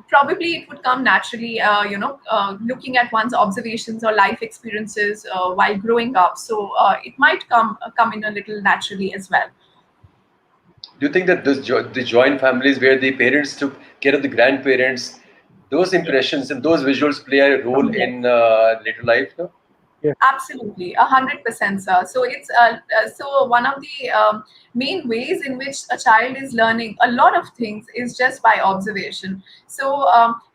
probably it would come naturally, looking at one's observations or life experiences while growing up. So it might come in a little naturally as well. Do you think that the joint families where the parents took care of the grandparents, those impressions and those visuals play a role Yes. in later life? No? Absolutely, 100%, sir. So it's so one of the main ways in which a child is learning a lot of things is just by observation. So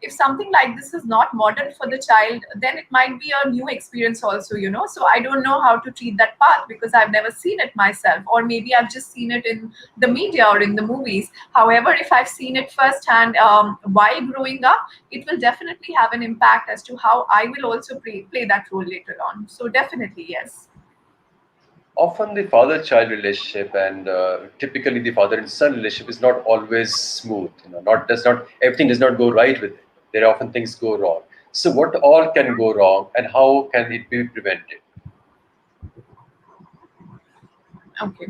if something like this is not modeled for the child, then it might be a new experience also. So I don't know how to treat that path because I've never seen it myself, or maybe I've just seen it in the media or in the movies. However, if I've seen it firsthand while growing up, it will definitely have an impact as to how I will also play that role later on. So definitely, yes. Often the father-child relationship and typically the father and son relationship is not always smooth. Not everything does not go right with it. There are often things go wrong. So what all can go wrong, and how can it be prevented? Okay.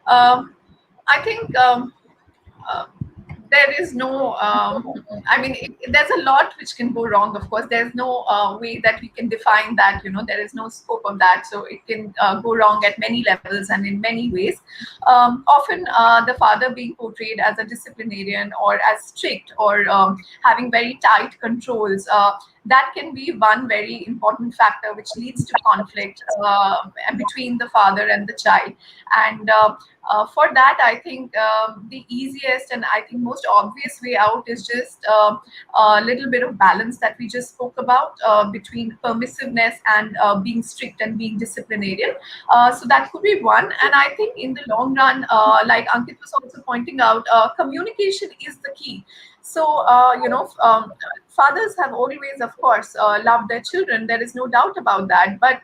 I think uh, there is no I mean, there's a lot which can go wrong. Of course, there's no way that we can define that. There is no scope of that, so it can go wrong at many levels and in many ways. Often the father being portrayed as a disciplinarian or as strict or having very tight controls, that can be one very important factor which leads to conflict between the father and the child. And for that, I think the easiest and I think most obvious way out is just a little bit of balance that we just spoke about between permissiveness and being strict and being disciplinarian. So that could be one. And I think in the long run, like Ankit was also pointing out, communication is the key. So, fathers have always, of course, loved their children. There is no doubt about that. But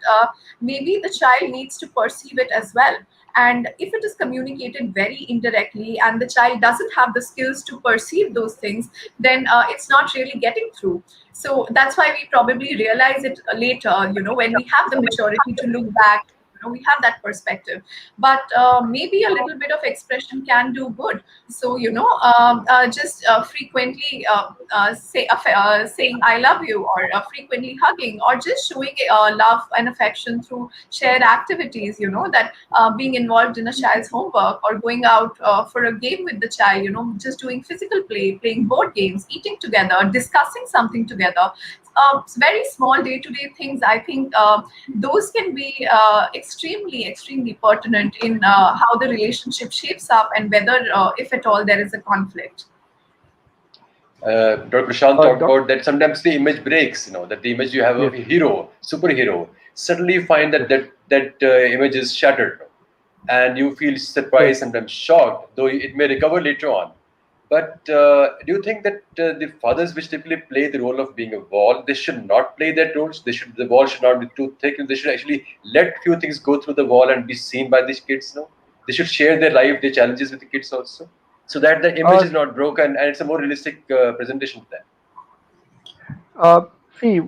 maybe the child needs to perceive it as well. And if it is communicated very indirectly and the child doesn't have the skills to perceive those things, then it's not really getting through. So that's why we probably realize it later, when we have the maturity to look back. We have that perspective, but maybe a little bit of expression can do good. So just frequently saying I love you, or frequently hugging, or just showing love and affection through shared activities, that being involved in a child's homework, or going out for a game with the child, just doing physical play, playing board games, eating together, discussing something together. Very small day-to-day things, I think those can be extremely pertinent in how the relationship shapes up, and whether if at all there is a conflict. Dr. Prashant talked Doc- about that sometimes the image breaks, that the image you have of a hero, superhero, suddenly you find that image is shattered, and you feel surprised, sometimes shocked, though it may recover later on. But do you think that the fathers, which typically play the role of being a wall, they should not play that role? The wall should not be too thick, and they should actually let few things go through the wall and be seen by these kids. No, they should share their life, their challenges with the kids also, so that the image is not broken and it's a more realistic presentation to them. Uh, See,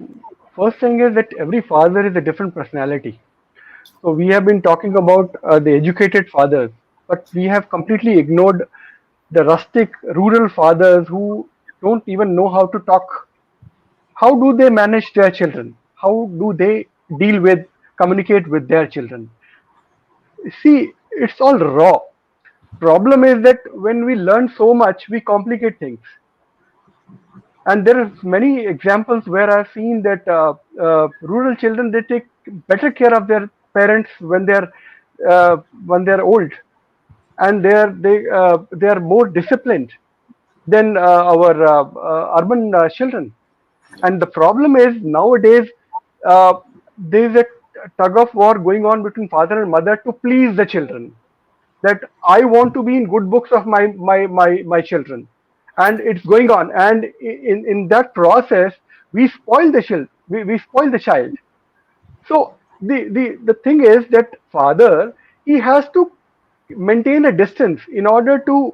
first thing is that every father is a different personality. So we have been talking about the educated fathers, but we have completely ignored the rustic rural fathers who don't even know how to talk. How do they manage their children? How do they deal with, communicate with their children? See, it's all raw. Problem is that when we learn so much, we complicate things. And there are many examples where I've seen that rural children, they take better care of their parents when they're old, and they are more disciplined than our urban children. And the problem is nowadays there is a tug of war going on between father and mother to please the children, that I want to be in good books of my children, and it's going on. And in that process, we spoil the child. We spoil the child. So the thing is that father, he has to maintain a distance in order to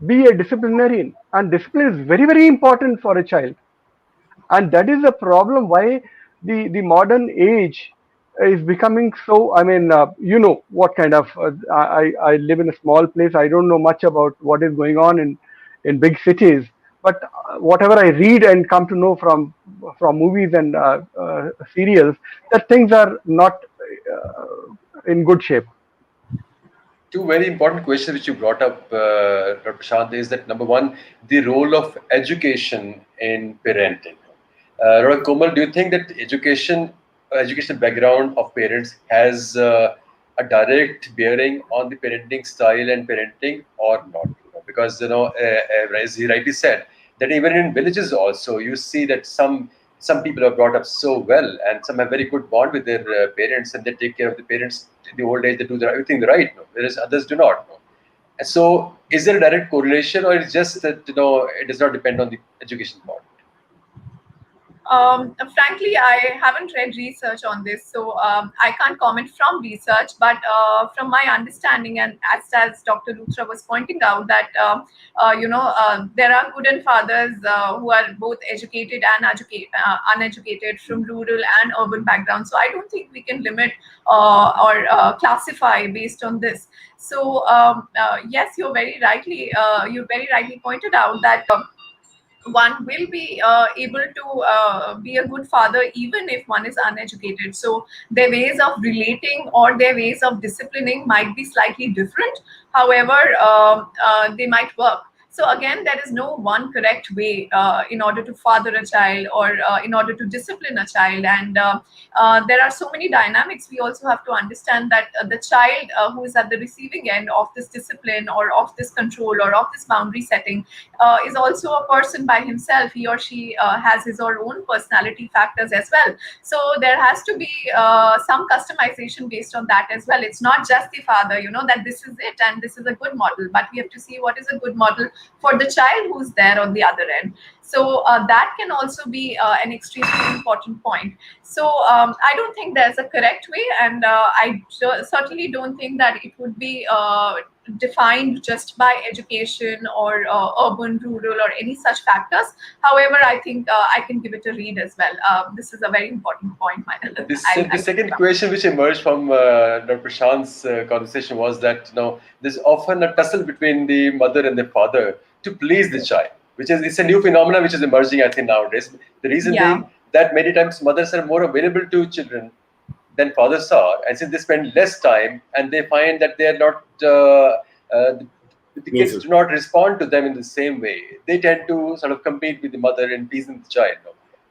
be a disciplinarian, and discipline is very, very important for a child. And that is the problem why the modern age is becoming so. I mean, what kind of I live in a small place. I don't know much about what is going on in big cities, but whatever I read and come to know from movies and serials, that things are not in good shape. Two very important questions which you brought up, Dr. Prashant, is that number one, the role of education in parenting. Dr. Komal, do you think that educational background of parents has a direct bearing on the parenting style and parenting or not? Because as he rightly said, that even in villages also you see that some people are brought up so well, and some have very good bond with their parents, and they take care of the parents in the old age. They do everything right, whereas others do not. And so, is there a direct correlation, or it's just that it does not depend on the education part? Frankly, I haven't read research on this, so I can't comment from research. But from my understanding, and as Dr. Luthra was pointing out, that there are good fathers who are both educated and uneducated from rural and urban backgrounds. So I don't think we can limit or classify based on this. So yes, you very rightly pointed out that. One will be able to be a good father even if one is uneducated. So their ways of relating or their ways of disciplining might be slightly different. However, they might work. So again, there is no one correct way in order to father a child or in order to discipline a child. And there are so many dynamics. We also have to understand that the child who is at the receiving end of this discipline or of this control or of this boundary setting is also a person by himself. He or she has his or own personality factors as well. So there has to be some customization based on that as well. It's not just the father, that this is it and this is a good model, but we have to see what is a good model for the child who's there on the other end. So that can also be an extremely important point. So I don't think there's a correct way, and I certainly don't think that it would be defined just by education or urban, rural, or any such factors. However, I think I can give it a read as well. This is a very important point. The second question which emerged from Dr. Prashant's conversation was that there's often a tussle between the mother and the father to please the child, which is it's a new phenomenon which is emerging, I think, nowadays. The reason being that many times mothers are more available to children than fathers are, and since they spend less time and they find that they are not the kids do not respond to them in the same way, they tend to sort of compete with the mother in pleasing the child.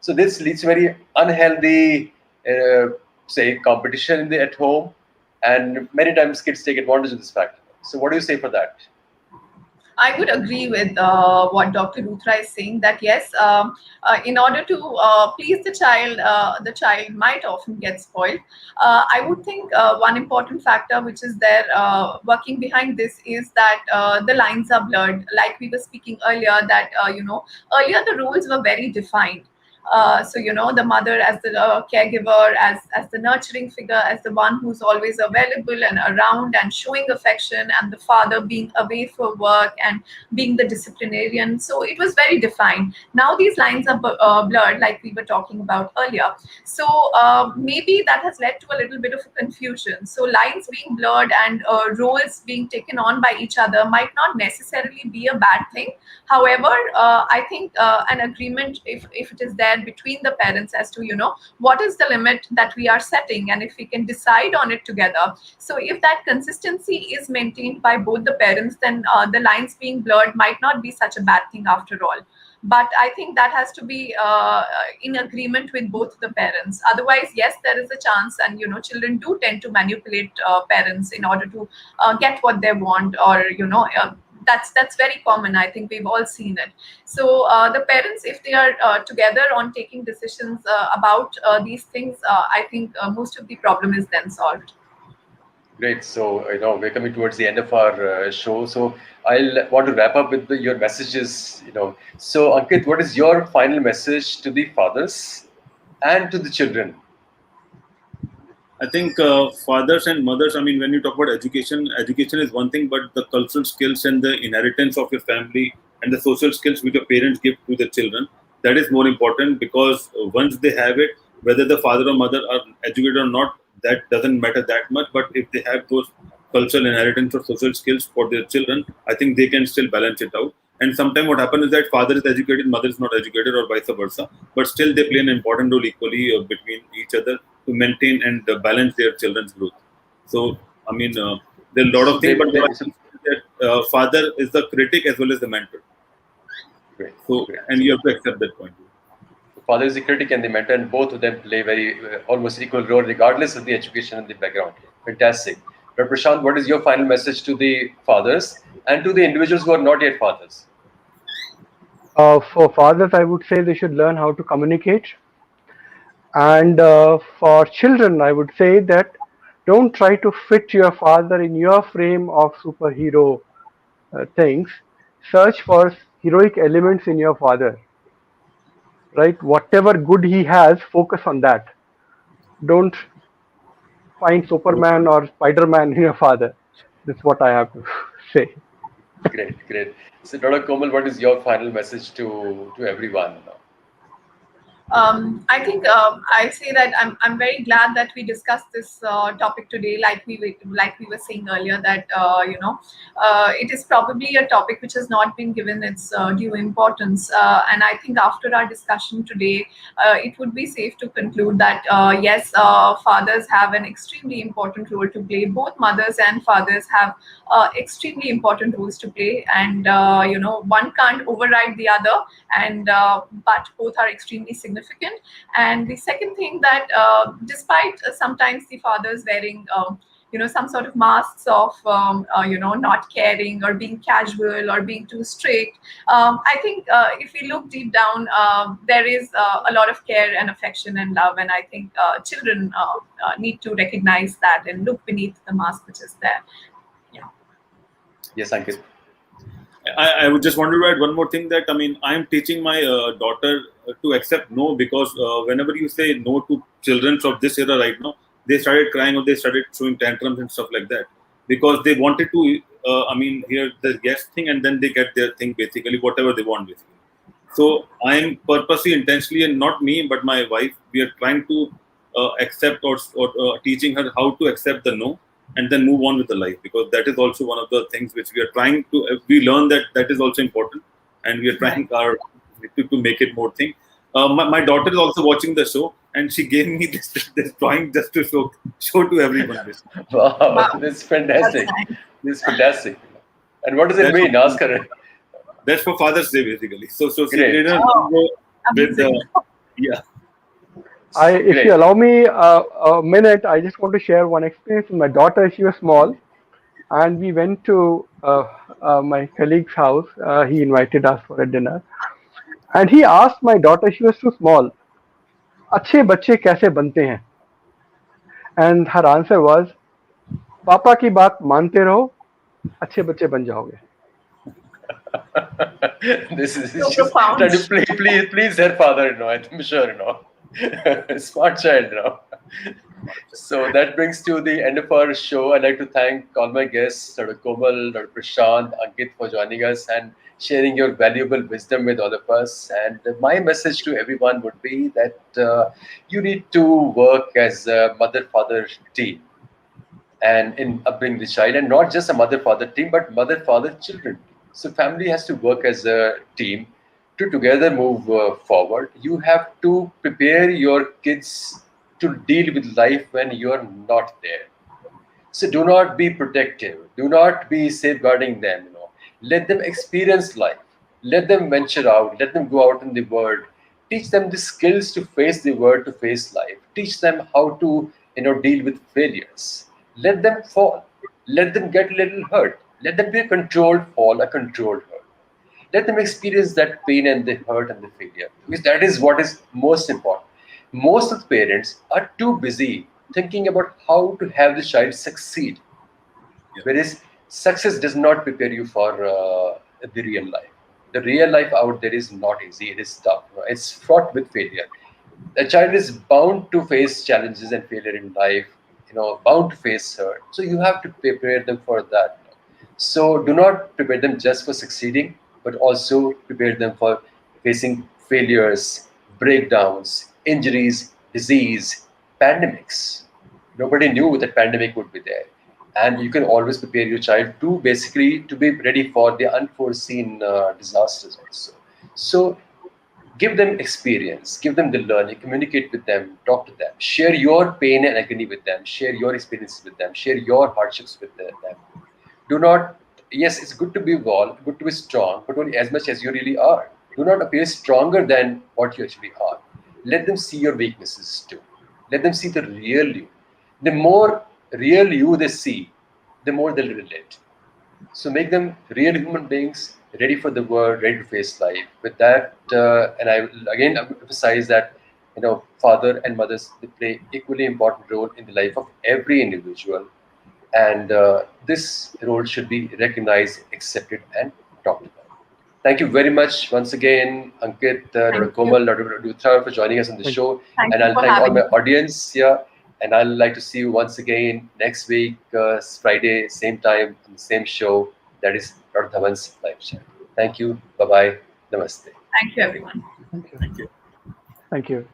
So this leads to very unhealthy say competition at home, and many times kids take advantage of this fact. So what do you say for that? I would agree with what Dr. Luthra is saying, that yes, in order to please the child might often get spoiled. I would think one important factor which is there working behind this is that the lines are blurred. Like we were speaking earlier, that earlier the roles were very defined. So the mother as the caregiver, as the nurturing figure, as the one who's always available and around and showing affection, and the father being away for work and being the disciplinarian. So it was very defined. Now these lines are blurred, like we were talking about earlier. So maybe that has led to a little bit of a confusion. So lines being blurred and roles being taken on by each other might not necessarily be a bad thing. However, I think an agreement, if it is there between the parents as to what is the limit that we are setting, and if we can decide on it together. So if that consistency is maintained by both the parents, then the lines being blurred might not be such a bad thing after all. but I think that has to be in agreement with both the parents. Otherwise, yes, there is a chance, and children do tend to manipulate parents in order to get what they want, or that's very common. I think we've all seen it. So the parents, if they are together on taking decisions about these things, I think most of the problem is then solved. Great. So, we're coming towards the end of our show. So, I'll want to wrap up with your messages. So, Ankit, what is your final message to the fathers and to the children? I think fathers and mothers, I mean, when you talk about education, education is one thing, but the cultural skills and the inheritance of your family and the social skills which your parents give to the children, that is more important, because once they have it, whether the father or mother are educated or not, that doesn't matter that much. But if they have those cultural inheritance or social skills for their children, I think they can still balance it out. And sometimes what happens is that father is educated, mother is not educated, or vice versa. But still, they play an important role equally between each other to maintain and balance their children's growth. So, I mean, there are a lot of things, but that father is the critic as well as the mentor. Great. So, Great. and you have to accept that point. The father is the critic and the mentor, and both of them play very almost equal role, regardless of the education and the background. Fantastic. But Prashant, what is your final message to the fathers and to the individuals who are not yet fathers? For fathers, I would say they should learn how to communicate. And for children, I would say that don't try to fit your father in your frame of superhero things. Search for heroic elements in your father, right? Whatever good he has, focus on that. Don't find Superman or Spider-Man in your father. That's what I have to say. Great, great. So, Dr. Komal, what is your final message to everyone? I think I say that I'm very glad that we discussed this topic today. Like we were saying earlier, that it is probably a topic which has not been given its due importance. And I think after our discussion today, it would be safe to conclude that yes, fathers have an extremely important role to play. Both mothers and fathers have extremely important roles to play, and one can't override the other, and but both are extremely significant. And the second thing, that despite sometimes the fathers wearing some sort of masks of not caring or being casual or being too strict, I think if we look deep down, there is a lot of care and affection and love, and I think children need to recognize that and look beneath the mask which is there. Yeah. Yes, Ankit. I would just want to add one more thing, that I mean, I am teaching my daughter to accept no, because whenever you say no to children of this era right now, they started crying or they started showing tantrums and stuff like that, because they wanted to, hear the yes thing, and then they get their thing, basically, whatever they want, basically. So I am purposely, intentionally, and not me, but my wife, we are trying to accept or teaching her how to accept the no, and then move on with the life, because that is also one of the things which we are trying to, we learn that is also important, and we are trying to make it more thing. My daughter is also watching the show, and she gave me this drawing just to show to everyone. Wow, this is fantastic. This is fantastic. And what does it mean? Ask her. That's for Father's Day, basically. So she Great. did with yeah. If you allow me a minute, I just want to share one experience with my daughter. She was small, and we went to my colleague's house. He invited us for a dinner, and he asked my daughter, she was too small, अच्छे बच्चे कैसे बनते हैं? And her answer was, पापा की बात मानते रहो, अच्छे बच्चे बन जाओगे. This is So just profound. trying to please her father, I'm sure, smart child, So that brings to the end of our show. I'd like to thank all my guests, Dr. Komal, Dr. Prashant, Ankit, for joining us and sharing your valuable wisdom with all of us. And my message to everyone would be that you need to work as a mother-father team and in upbringing the child, and not just a mother-father team, but mother-father-children. So family has to work as a team to together move forward. You have to prepare your kids to deal with life when you're not there. So do not be protective. Do not be safeguarding them. Let them experience life. Let them venture out. Let them go out in the world. Teach them the skills to face the world, to face life. Teach them how to, deal with failures. Let them fall. Let them get a little hurt. Let them be a controlled fall, a controlled hurt. Let them experience that pain and the hurt and the failure, because that is what is most important. Most of the parents are too busy thinking about how to have the child succeed, whereas success does not prepare you for the real life. The real life out there is not easy. It is tough. It's fraught with failure. A child is bound to face challenges and failure in life, bound to face hurt. So you have to prepare them for that. So do not prepare them just for succeeding, but also prepare them for facing failures, breakdowns, injuries, disease, pandemics. Nobody knew that pandemic would be there. And you can always prepare your child to basically to be ready for the unforeseen disasters also. So give them experience, give them the learning, communicate with them, talk to them, share your pain and agony with them, share your experiences with them, share your hardships with them. Do not, yes, it's good to be bold, good to be strong, but only as much as you really are. Do not appear stronger than what you actually are. Let them see your weaknesses too. Let them see the real you. The more real you they see, the more they'll relate. So make them real human beings, ready for the world, ready to face life. With that, and I will again emphasize that father and mothers, they play equally important role in the life of every individual, and this role should be recognized, accepted, and talked about. Thank you very much once again, Ankit, Dr. Komal, Dr. Luthra, for joining us on the show, and I'll thank all my audience here. And I'd like to see you once again next week, Friday, same time, on the same show. That is Dr. Dhawan's live chat. Thank you. Bye-bye. Namaste. Thank you, everyone. Thank you. Thank you. Thank you.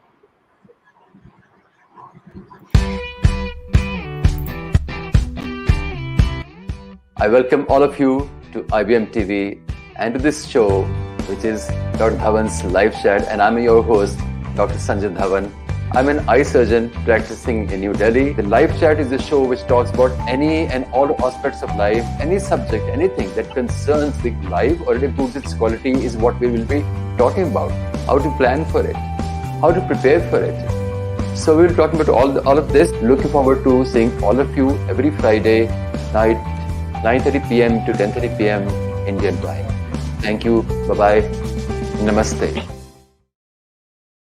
I welcome all of you to IBM TV and to this show, which is Dr. Dhawan's live chat. And I'm your host, Dr. Sanjay Dhawan. I'm an eye surgeon practicing in New Delhi. The live chat is a show which talks about any and all aspects of life, any subject, anything that concerns the life or it improves its quality is what we will be talking about. How to plan for it, how to prepare for it. So we'll be talking about all of this. Looking forward to seeing all of you every Friday night, 9:30 p.m. to 10:30 p.m. Indian time. Thank you. Bye-bye. Namaste.